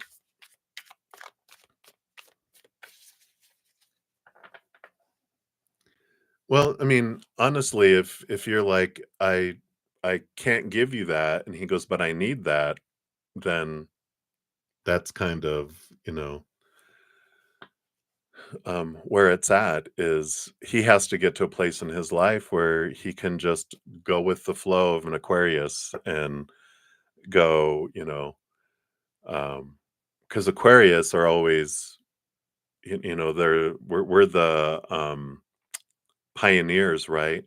well, I mean, honestly, if you're like, I can't give you that, and he goes, but I need that, then that's kind of, where it's at is he has to get to a place in his life where he can just go with the flow of an Aquarius and go, because Aquarius are always, we're the pioneers, right?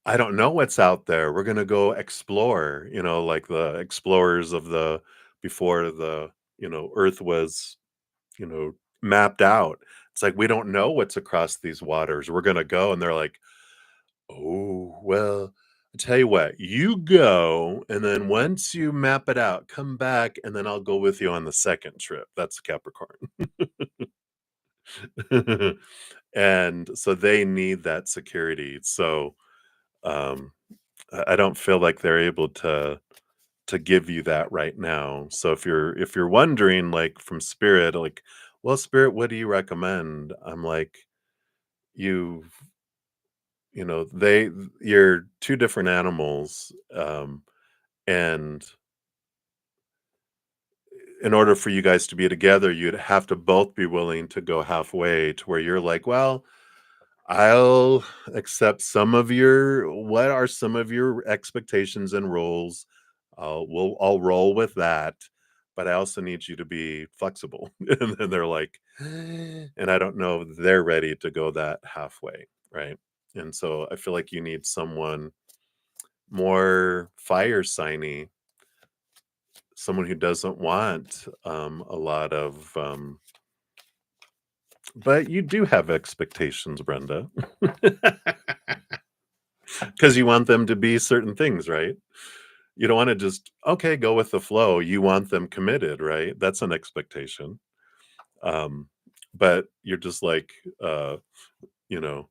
I don't know what's out there. We're gonna go explore, like the explorers of the before the, Earth was, you know, mapped out. It's like we don't know what's across these waters. We're gonna go, and they're like, "Oh, well, I tell you what, you go, and then once you map it out, come back, and then I'll go with you on the second trip." That's Capricorn. And so they need that security. So um, I don't feel like they're able to give you that right now. So if you're wondering, like from spirit, like, well, spirit, what do you recommend? I'm like, you you're two different animals, and in order for you guys to be together, you'd have to both be willing to go halfway to where you're like, well, I'll accept some of your what are some of your expectations and rules. I'll roll with that, but I also need you to be flexible. And then they're like, and I don't know if they're ready to go that halfway, right? And so I feel like you need someone more fire signy, someone who doesn't want a lot of but you do have expectations, Brenda. Because you want them to be certain things, right? You don't want to just, okay, go with the flow. You want them committed, right? That's an expectation. Um, but you're just like, you know,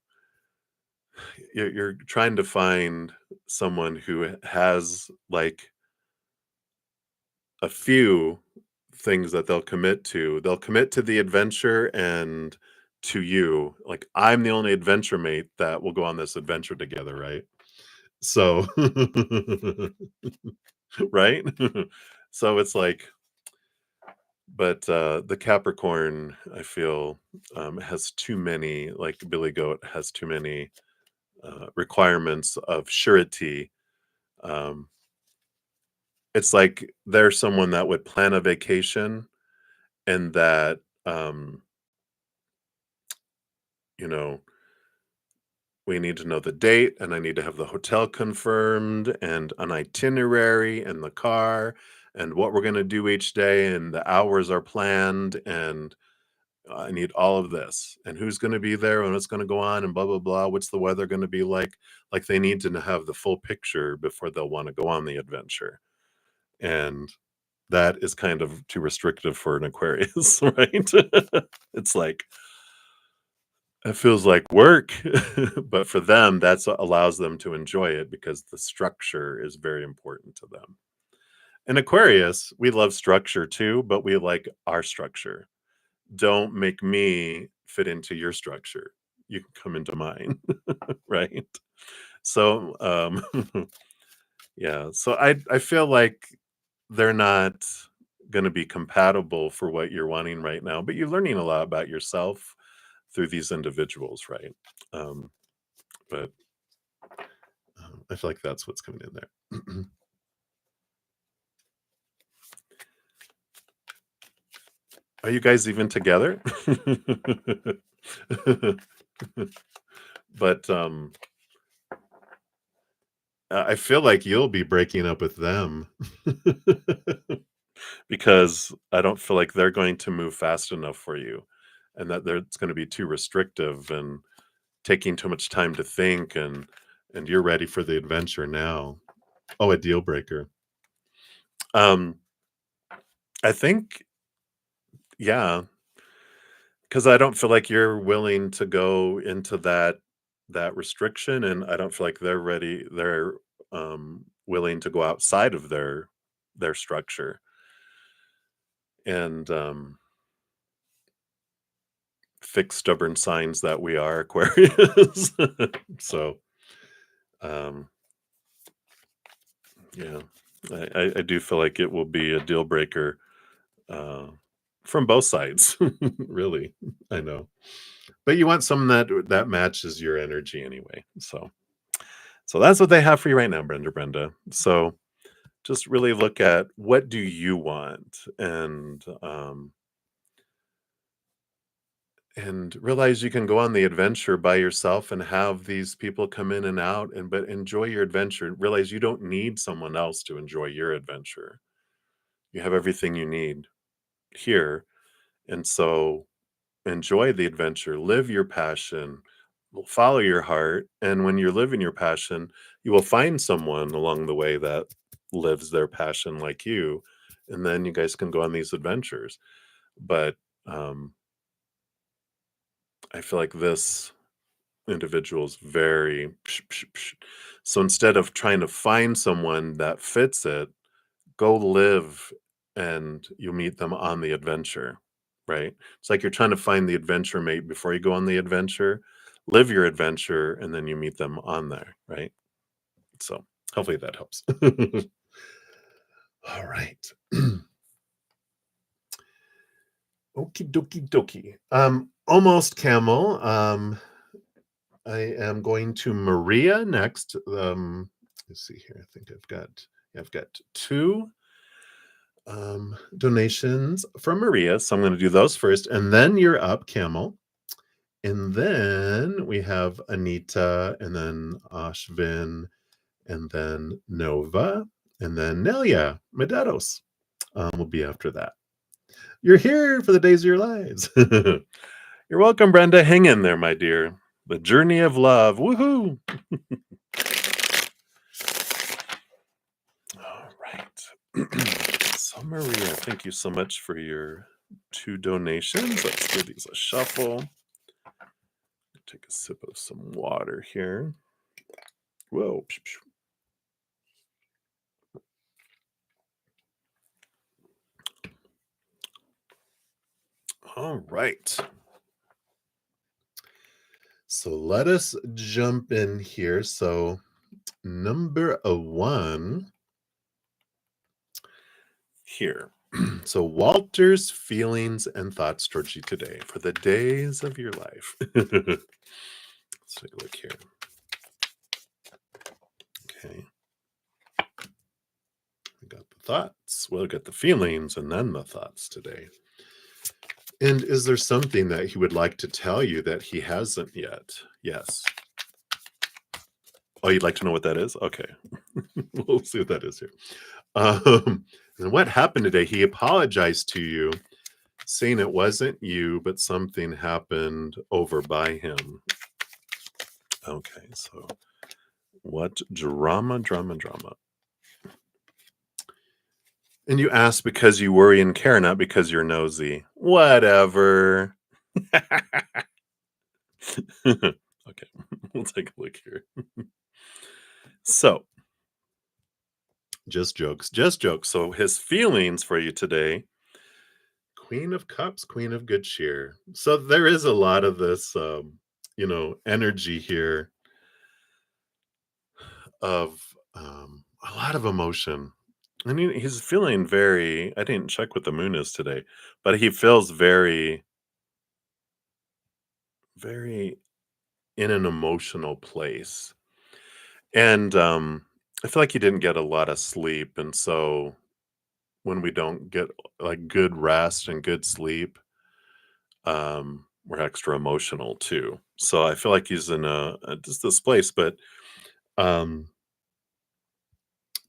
you're trying to find someone who has like a few things that they'll commit to. They'll commit to the adventure and to you. Like, I'm the only adventure mate that will go on this adventure together, right? So, right? So it's like, but the Capricorn, I feel, has too many, like Billy Goat has too many requirements of surety. Um, it's like they're someone that would plan a vacation and that, um, you know, we need to know the date and I need to have the hotel confirmed and an itinerary and the car and what we're going to do each day and the hours are planned and I need all of this and who's going to be there and what's going to go on and blah blah blah. What's the weather going to be like? Like they need to have the full picture before they'll want to go on the adventure, and that is kind of too restrictive for an Aquarius, right? It's like it feels like work, but for them, that's what allows them to enjoy it because the structure is very important to them. In Aquarius, we love structure too, but we like our structure. Don't make me fit into your structure. You can come into mine, right? So, yeah. So I feel like they're not going to be compatible for what you're wanting right now, but you're learning a lot about yourself through these individuals, right? Um, but I feel like that's what's coming in there. Are you guys even together? But I feel like you'll be breaking up with them because I don't feel like they're going to move fast enough for you, and that it's going to be too restrictive and taking too much time to think, and you're ready for the adventure now. Oh, a deal breaker. Um, I think, yeah, because I don't feel like you're willing to go into that restriction, and I don't feel like they're willing to go outside of their structure. and thick, stubborn signs that we are, Aquarius. So, um, yeah, I do feel like it will be a deal breaker uh, from both sides. Really, I know. But you want something that matches your energy anyway. So that's what they have for you right now, Brenda. So just really look at what do you want, and realize you can go on the adventure by yourself and have these people come in and out, but enjoy your adventure. Realize you don't need someone else to enjoy your adventure. You have everything you need here. And so enjoy the adventure, live your passion, follow your heart. And when you're living your passion, you will find someone along the way that lives their passion like you. And then you guys can go on these adventures. But I feel like this individual is very psh, psh, psh. So instead of trying to find someone that fits it, go live and you meet them on the adventure, right? It's like you're trying to find the adventure mate before you go on the adventure. Live your adventure and then you meet them on there, right? So hopefully that helps. All right. Okie dokie dokie. Almost camel. I am going to Maria next. Let's see here. I think I've got two donations from Maria. So I'm going to do those first, and then you're up, Camel. And then we have Anita, and then Ashvin, and then Nova, and then Nelia Medeiros will be after that. You're here for the days of your lives. You're welcome, Brenda. Hang in there, my dear. The journey of love. Woohoo! All right. So, Maria, thank you so much for your two donations. Let's give these a shuffle. Take a sip of some water here. Whoa. All right. So let us jump in here. So number one here. So Walter's feelings and thoughts towards you today for the days of your life. Let's take a look here. Okay. We got the thoughts. We'll get the feelings and then the thoughts today. And is there something that he would like to tell you that he hasn't yet? Yes. Oh, you'd like to know what that is? Okay. We'll see what that is here. And what happened today? He apologized to you, saying it wasn't you, but something happened over by him. Okay, so what drama? And you ask because you worry and care, not because you're nosy. Whatever. Okay, we'll take a look here. So, just jokes. So his feelings for you today, Queen of Cups, Queen of Good Cheer. So there is a lot of this, energy here of a lot of emotion. I mean, he's feeling very, I didn't check what the moon is today, but he feels very, very in an emotional place. And I feel like he didn't get a lot of sleep. And so when we don't get like good rest and good sleep, we're extra emotional too. So I feel like he's in just this place, um,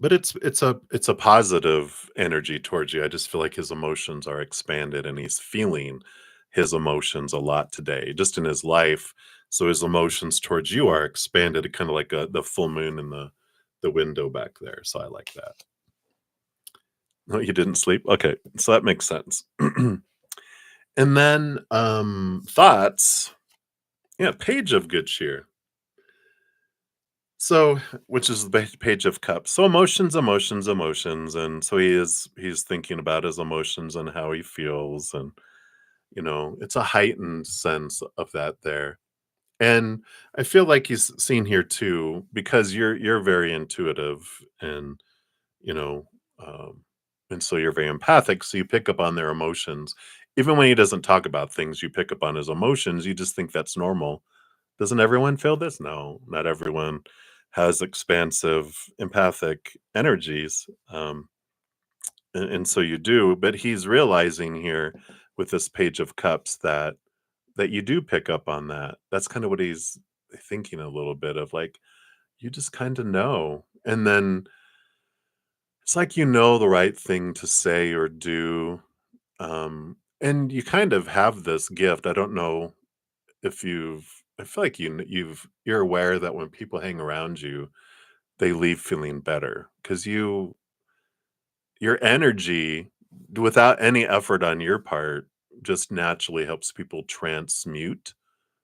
but it's a positive energy towards you. I just feel like his emotions are expanded and he's feeling his emotions a lot today, just in his life. So his emotions towards you are expanded, kind of like the full moon in the window back there. So I like that. No, you didn't sleep? Okay, so that makes sense. And then thoughts. Yeah, Page of Good Cheer. So, which is the page of cups. So emotions, emotions, emotions, and so he's thinking about his emotions and how he feels, and it's a heightened sense of that there. And I feel like he's seen here too, because you're very intuitive, and you know, um, and so you're very empathic, so you pick up on their emotions. Even when he doesn't talk about things, you pick up on his emotions. You just think that's normal. Doesn't everyone feel this? No, not everyone has expansive, empathic energies. And so you do, but he's realizing here with this page of cups that you do pick up on that. That's kind of what he's thinking a little bit of, like, you just kind of know. And then it's like the right thing to say or do. And you kind of have this gift. I don't know if I feel like you're aware that when people hang around you, they leave feeling better because your energy, without any effort on your part, just naturally helps people transmute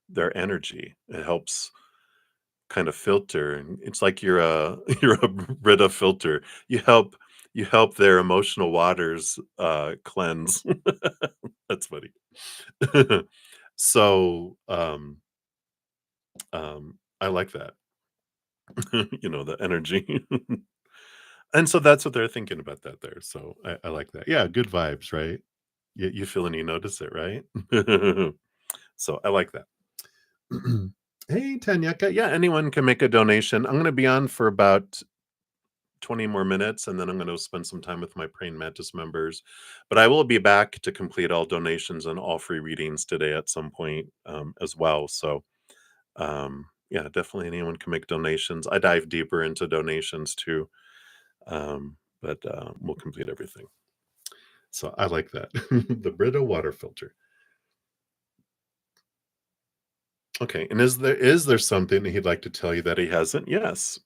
their energy. It helps kind of filter, and it's like you're a you're a Brita filter. You help their emotional waters cleanse. That's funny. So I like that. The energy. And so that's what they're thinking about that there. So I like that. Yeah, good vibes, right? You feel and you notice it, right? So I like that. Hey, Tanyaka. Yeah, anyone can make a donation. I'm going to be on for about 20 more minutes, and then I'm going to spend some time with my Praying Mantis members. But I will be back to complete all donations and all free readings today at some point as well. So, yeah, definitely anyone can make donations. I dive deeper into donations too, but we'll complete everything. So I like that. The Brita water filter. Okay, and is there something that he'd like to tell you that he hasn't? Yes.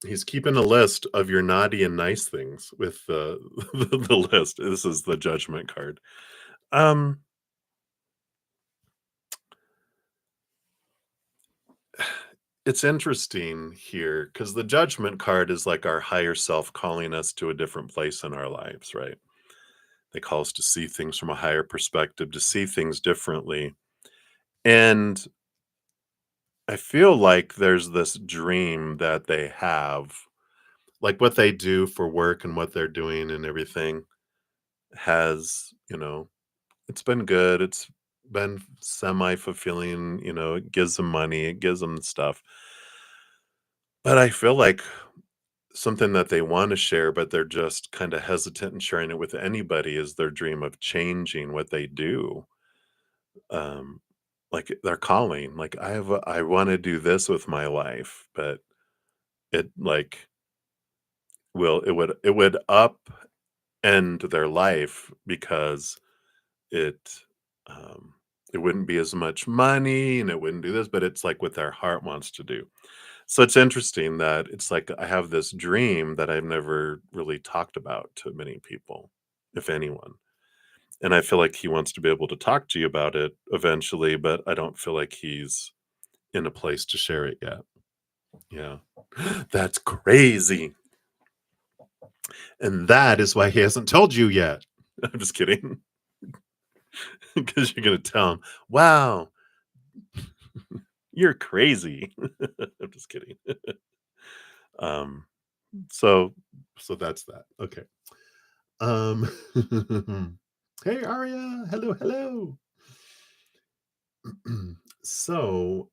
He's keeping a list of your naughty and nice things with the list. This is the judgment card. Um, it's interesting here because the judgment card is like our higher self calling us to a different place in our lives, right? They call us to see things from a higher perspective, to see things differently. And I feel like there's this dream that they have, like what they do for work and what they're doing and everything has, it's been good. It's been semi-fulfilling, it gives them money, it gives them stuff. But I feel like something that they wanna share, but they're just kinda hesitant in sharing it with anybody is their dream of changing what they do. Um, like, their calling, like, I wanna do this with my life, but it, like, it would upend their life because it um it wouldn't be as much money and it wouldn't do this, but it's like what their heart wants to do. So it's interesting that it's like I have this dream that I've never really talked about to many people, if anyone. And I feel like he wants to be able to talk to you about it eventually, but I don't feel like he's in a place to share it yet. Yeah. That's crazy. And that is why he hasn't told you yet. I'm just kidding. Because you're going to tell him, wow, you're crazy. I'm just kidding. Um, so so that's that. Okay. Um Hey Aria, hello, hello. So,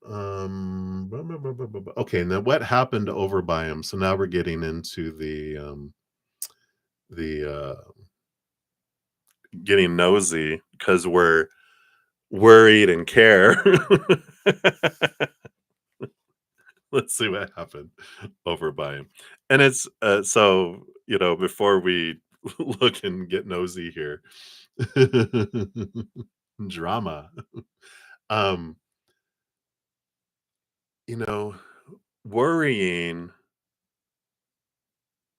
okay, now what happened over by him? So now we're getting into the getting nosy because we're worried and care. Let's see what happened over by him. And it's so before we look and get nosy here. Drama. Um, you know, worrying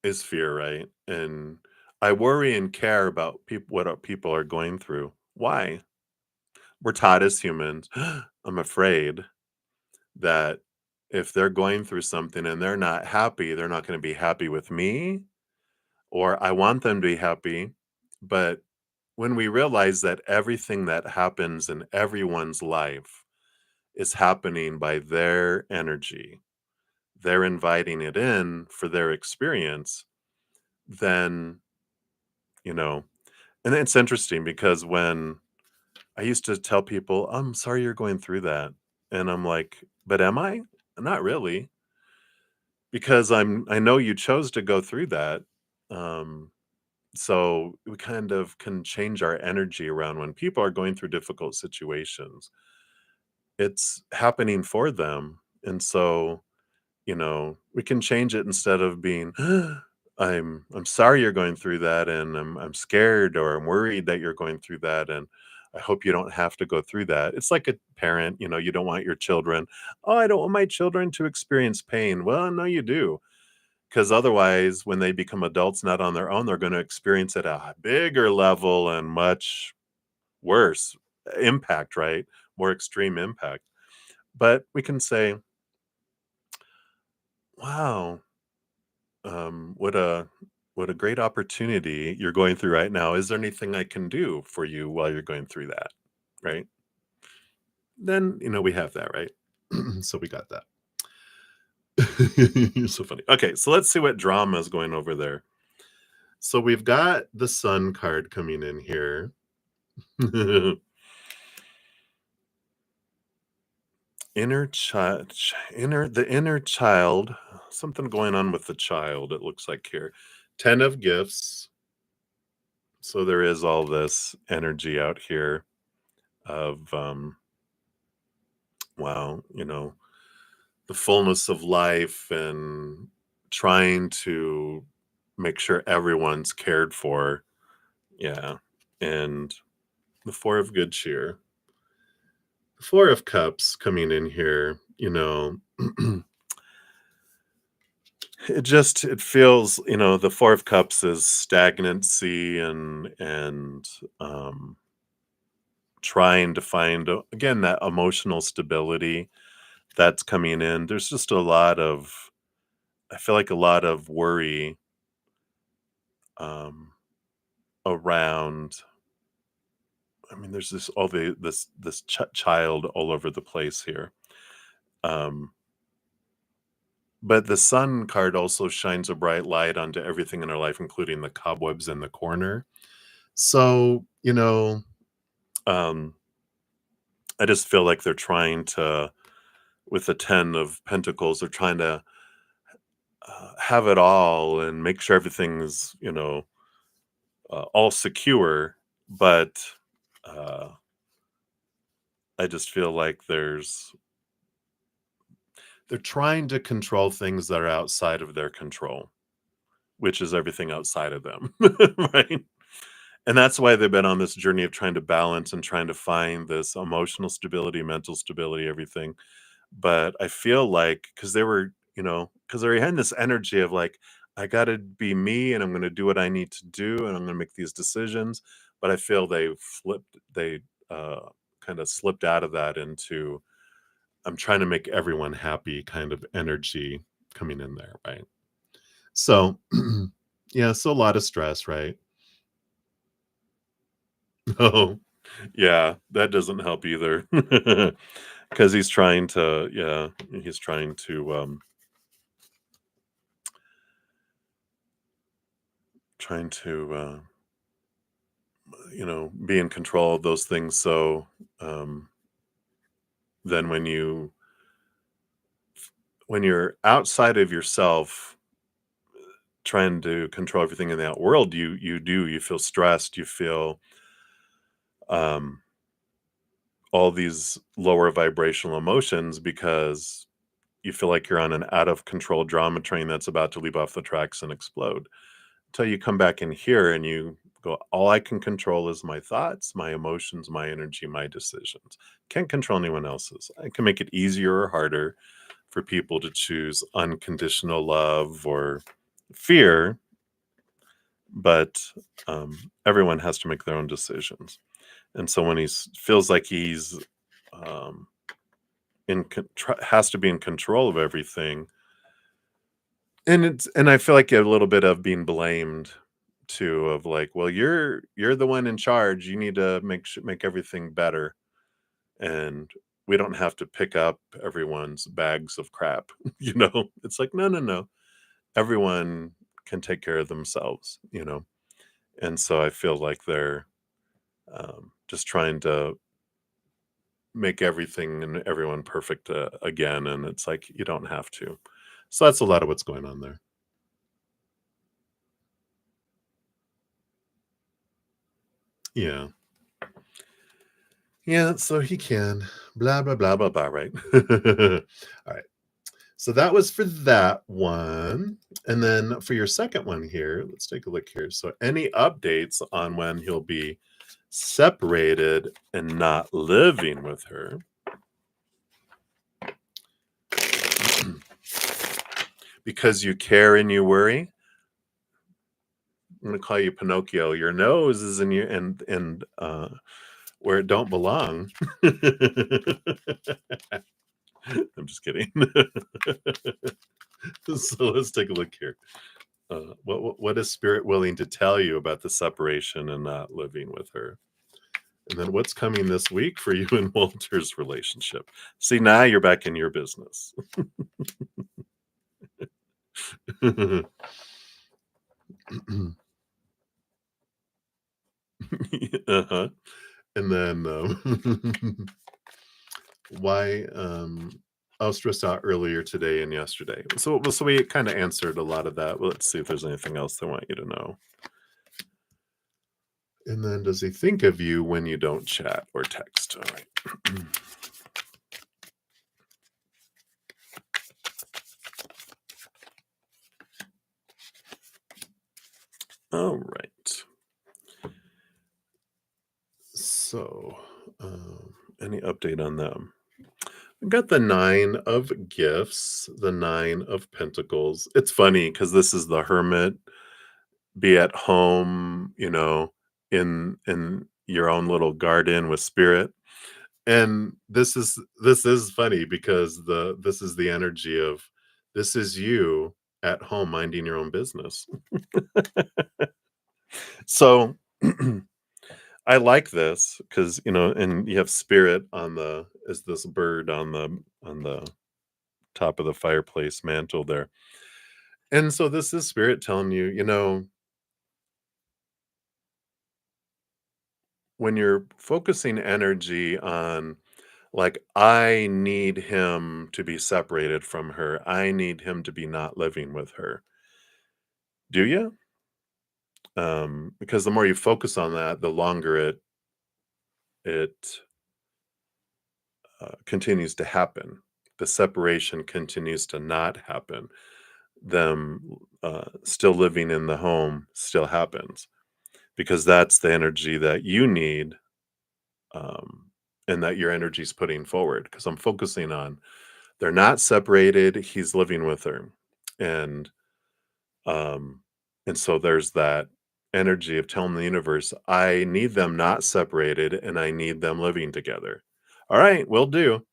is fear, right? And I worry and care about people, what people are going through. Why? We're taught as humans, I'm afraid. that if they're going through something and they're not happy, they're not going to be happy with me, or I want them to be happy. But when we realize that everything that happens in everyone's life is happening by their energy, they're inviting it in for their experience, then, you know, and it's interesting because when I used to tell people, I'm sorry you're going through that. And I'm like, but am I? Not really, because I know you chose to go through that. Um, so we kind of can change our energy around when people are going through difficult situations. It's happening for them. And so, we can change it instead of being, I'm sorry you're going through that, and I'm scared or I'm worried that you're going through that, and I hope you don't have to go through that. It's like a parent, you don't want your children, oh, I don't want my children to experience pain. Well, no, you do. Because otherwise, when they become adults, not on their own, they're going to experience it at a bigger level and much worse impact, right? More extreme impact. But we can say, wow, what a great opportunity you're going through right now. Is there anything I can do for you while you're going through that? Right? Then, we have that, right? So we got that. You're so funny. Okay, so let's see what drama is going over there. So we've got the sun card coming in here. The inner child, something going on with the child, it looks like here. 10 of gifts. So there is all this energy out here of wow, the fullness of life and trying to make sure everyone's cared for. Yeah. And the 4 of good cheer. The 4 of cups coming in here, it feels, the 4 of cups is stagnancy and trying to find again that emotional stability that's coming in. There's just I feel like a lot of worry um around. I mean, there's this child all over the place here. Um but the sun card also shines a bright light onto everything in our life, including the cobwebs in the corner. So, um I just feel like they're trying to, with the 10 of pentacles, they're trying to have it all and make sure everything's, all secure. But uh, I just feel like they're trying to control things that are outside of their control, which is everything outside of them, right? And that's why they've been on this journey of trying to balance and trying to find this emotional stability, mental stability, everything. But I feel like because they were in this energy of like, I got to be me and I'm going to do what I need to do and I'm going to make these decisions. But I feel they uh, kind of slipped out of that into, I'm trying to make everyone happy kind of energy coming in there, right? So, yeah, so a lot of stress, right? Oh, yeah, that doesn't help either. Because he's trying to be in control of those things. So um, then when you're outside of yourself, trying to control everything in that world, you feel stressed, you feel um, all these lower vibrational emotions because you feel like you're on an out of control drama train that's about to leap off the tracks and explode. Until you come back in here and you go, all I can control is my thoughts, my emotions, my energy, my decisions. Can't control anyone else's. I can make it easier or harder for people to choose unconditional love or fear, but everyone has to make their own decisions. And so when he feels like he's um, has to be in control of everything. And I feel like a little bit of being blamed too, of like, well, you're the one in charge. You need to make everything better, and we don't have to pick up everyone's bags of crap. It's like, no, no, no. Everyone can take care of themselves. And so I feel like they're just trying to make everything and everyone perfect again, and it's like you don't have to. So that's a lot of what's going on there. Yeah. Yeah, so he can. Blah, blah, blah, blah, blah, right? All right. So that was for that one. And then for your second one here, let's take a look here. So any updates on when he'll be separated and not living with her? Because you care and you worry. I'm gonna call you Pinocchio. Your nose is in your and where it don't belong. I'm just kidding. So let's take a look here. What is Spirit willing to tell you about the separation and not living with her? And then what's coming this week for you and Walter's relationship? See, now you're back in your business. Uh-huh. And then why I was stressed out earlier today and yesterday. So we kind of answered a lot of that. Well, let's see if there's anything else they want you to know. And then does he think of you when you don't chat or text? All right. All right. So, any update on them? I got the 9 of gifts, the 9 of pentacles. It's funny because this is the hermit, be at home, in your own little garden with spirit. And this is funny because this is the energy of this is you at home minding your own business. So I like this because and you have spirit on the is this bird on the top of the fireplace mantle there. And so this is spirit telling you, when you're focusing energy on like I need him to be separated from her. I need him to be not living with her. Do you? Because the more you focus on that, the longer it continues to happen. The separation continues to not happen. Them still living in the home still happens because that's the energy that you need, and that your energy is putting forward. Because I'm focusing on they're not separated. He's living with her, and um, and so there's that energy of telling the universe, I need them not separated, and I need them living together. All right, will do.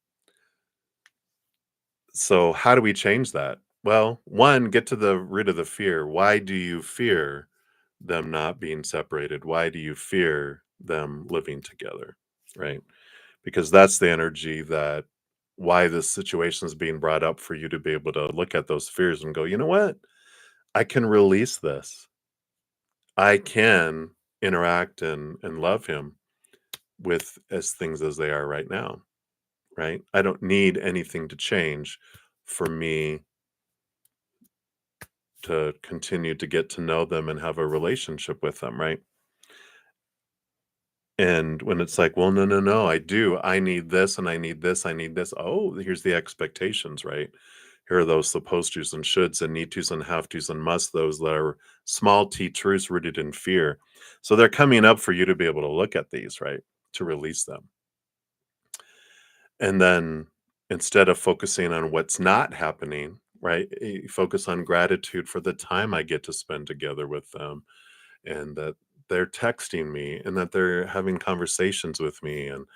So, how do we change that? Well, one, get to the root of the fear. Why do you fear them not being separated? Why do you fear them living together? Right? Because that's the energy that why this situation is being brought up for you to be able to look at those fears and go, you know what? I can release this. I can interact and love him with as things as they are right now. Right? I don't need anything to change for me to continue to get to know them and have a relationship with them, right? And when it's like, well, no, no, no, I do. I need this and I need this. I need this. Oh, here's the expectations, right? Here are those supposed tos and shoulds and need tos and have tos and must, those that are small t truths rooted in fear. So they're coming up for you to be able to look at these, right? To release them. And then instead of focusing on what's not happening, right? Focus on gratitude for the time I get to spend together with them and that they're texting me and that they're having conversations with me and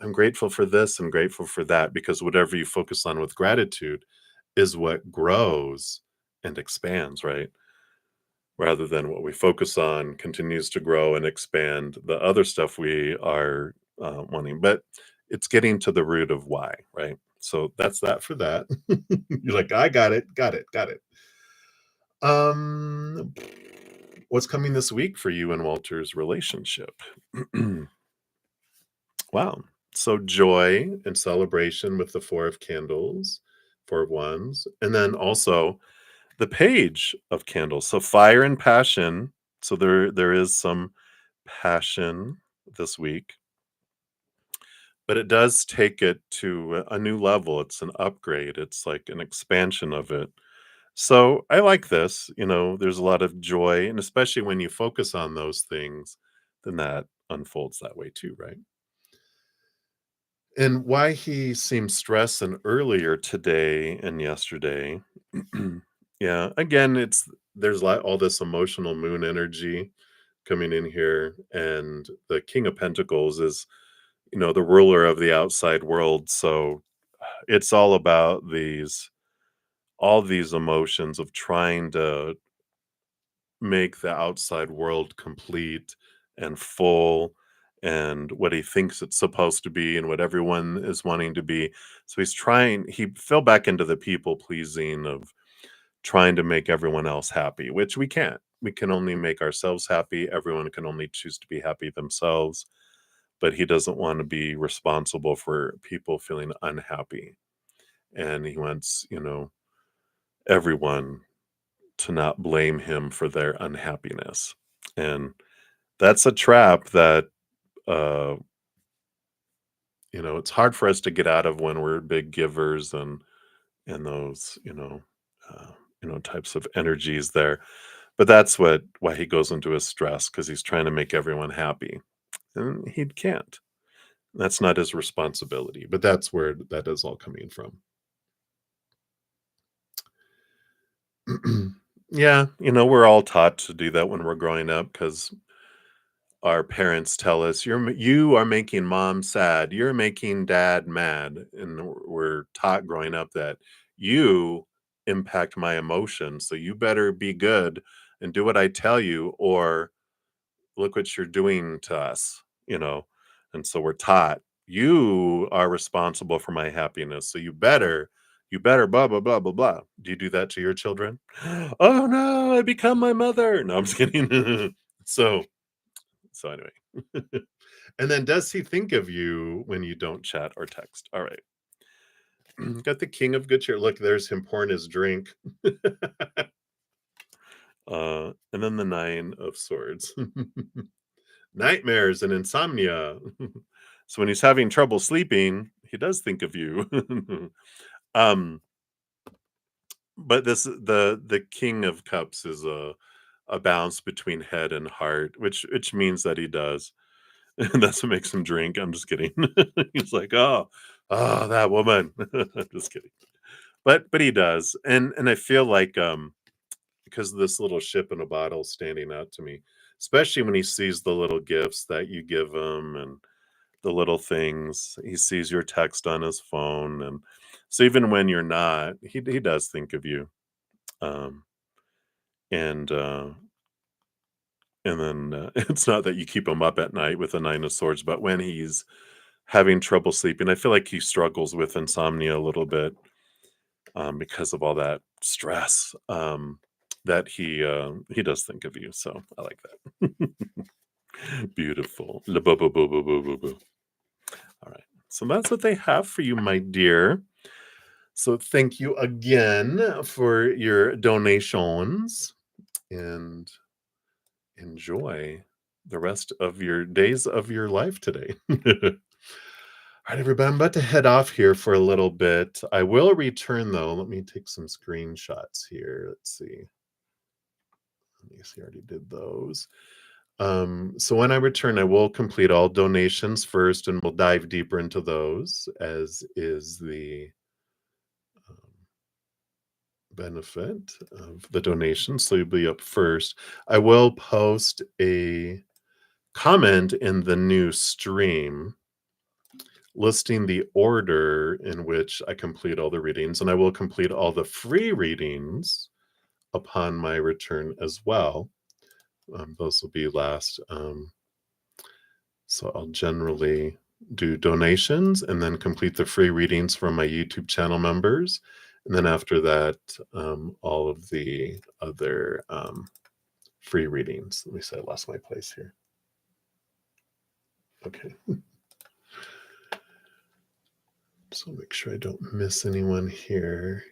I'm grateful for this, I'm grateful for that, because whatever you focus on with gratitude is what grows and expands, right? Rather than what we focus on continues to grow and expand the other stuff we are wanting. But it's getting to the root of why, right? So that's that for that. You're like, I got it, got it, got it. Um, what's coming this week for you and Walter's relationship? Wow. So joy and celebration with the Four of Candles, Four of Wands, and then also the Page of Candles. So fire and passion. So there is some passion this week, but it does take it to a new level. It's an upgrade. It's like an expansion of it. So I like this. There's a lot of joy, and especially when you focus on those things, then that unfolds that way too, right? And why he seemed stressed and earlier today and yesterday. Yeah, again, there's all this emotional moon energy coming in here, and the King of Pentacles is, the ruler of the outside world. So it's all about all these emotions of trying to make the outside world complete and full and what he thinks it's supposed to be and what everyone is wanting to be. So he fell back into the people pleasing of trying to make everyone else happy, which we can't. We can only make ourselves happy. Everyone can only choose to be happy themselves. But he doesn't want to be responsible for people feeling unhappy. And he wants, everyone to not blame him for their unhappiness. And that's a trap that, uh, it's hard for us to get out of when we're big givers and those, types of energies there. But that's why he goes into his stress, because he's trying to make everyone happy. And he can't. That's not his responsibility. But that's where that is all coming from. Yeah, we're all taught to do that when we're growing up, because our parents tell us, you are making mom sad, you're making dad mad, and we're taught growing up that you impact my emotions, so you better be good and do what I tell you, or look what you're doing to us, and so we're taught, you are responsible for my happiness, so you better blah blah blah blah blah. Do you do that to your children? Oh no, I become my mother. No, I'm just kidding. So anyway. And then does he think of you when you don't chat or text? All right. Got the king of good cheer. Look, there's him pouring his drink. And then the nine of swords. Nightmares and insomnia. So when he's having trouble sleeping, he does think of you. um, but the king of cups is a balance between head and heart, which means that he does. And that's what makes him drink. I'm just kidding. He's like, oh, that woman. I'm just kidding. But he does. And I feel like because of this little ship in a bottle standing out to me, especially when he sees the little gifts that you give him and the little things. He sees your text on his phone, and so even when you're not, he does think of you. Um and then it's not that you keep him up at night with a nine of swords, but when he's having trouble sleeping, I feel like he struggles with insomnia a little bit, because of all that stress, that he does think of you. So I like that. Beautiful. La-bu-bu-bu-bu-bu-bu-bu. All right. So that's what they have for you, my dear. So thank you again for your donations, and enjoy the rest of your days of your life today. All right, everybody, I'm about to head off here for a little bit. I will return, though. Let me take some screenshots here. Let's see. Let me see, I already did those. So when I return, I will complete all donations first, and we'll dive deeper into those, as is the um, benefit of the donation. So you'll be up first. I will post a comment in the new stream listing the order in which I complete all the readings, and I will complete all the free readings upon my return as well. Those will be last. So I'll generally do donations and then complete the free readings for my YouTube channel members. And then after that, all of the other free readings. Let me see, I lost my place here. Okay. So make sure I don't miss anyone here.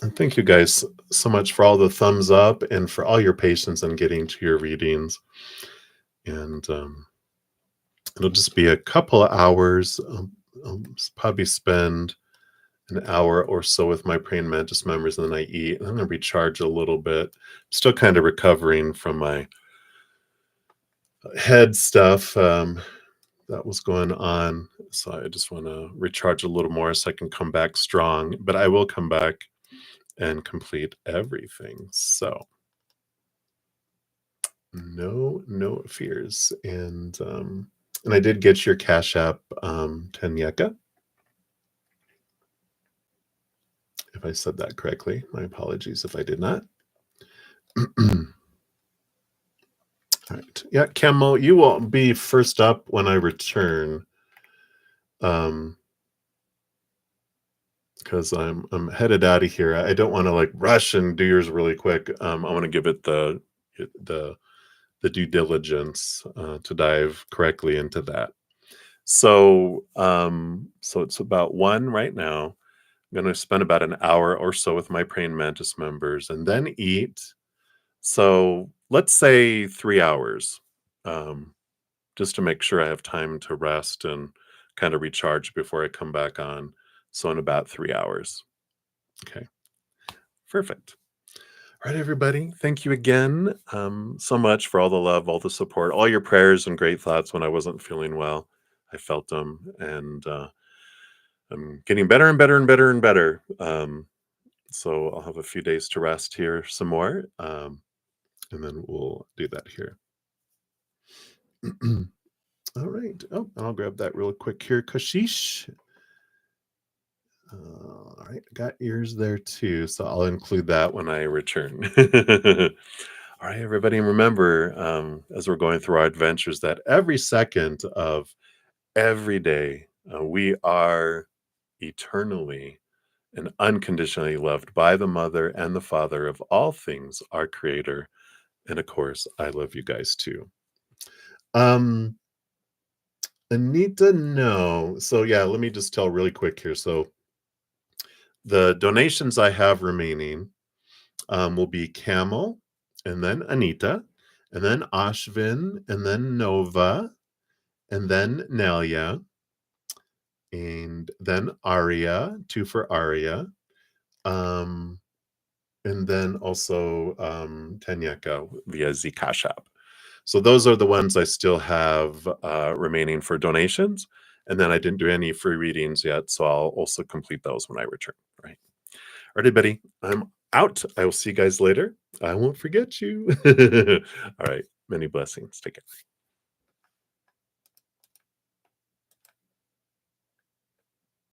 And thank you guys so much for all the thumbs up and for all your patience in getting to your readings. And it'll just be a couple of hours. I'll probably spend an hour or so with my Praying Mantis members, and then I eat. And I'm going to recharge a little bit. I'm still kind of recovering from my head stuff that was going on. So I just want to recharge a little more so I can come back strong. But I will come back and complete everything. So no fears. And I did get your Cash App 10 Yeka. If I said that correctly, my apologies if I did not. All right. Yeah, Camo, you will be first up when I return. Because I'm headed out of here. I don't want to like rush and do yours really quick. I want to give it the due diligence to dive correctly into that. So so it's about 1 right now. I'm going to spend about an hour or so with my Praying Mantis members and then eat. So let's say 3 hours, just to make sure I have time to rest and kind of recharge before I come back on. So in about 3 hours. Okay, perfect. All right, everybody. Thank you again so much for all the love, all the support, all your prayers and great thoughts when I wasn't feeling well. I felt them, and I'm getting better and better and better and better. So I'll have a few days to rest here some more, and then we'll do that here. All right. Oh, I'll grab that real quick here. Kashish. All right. Got ears there too. So I'll include that when I return. All right, everybody. And remember, as we're going through our adventures, that every second of every day, we are eternally and unconditionally loved by the Mother and the Father of all things, our Creator. And of course, I love you guys too. Anita, no. So yeah, let me just tell really quick here. So the donations I have remaining will be Camel, and then Anita, and then Ashvin, and then Nova, and then Nelia, and then Aria, 2 for Aria, and then also Tanyeka via Zcash. So those are the ones I still have remaining for donations. And then I didn't do any free readings yet, so I'll also complete those when I return, right? All right, everybody, I'm out. I will see you guys later. I won't forget you. All right, many blessings. Take care.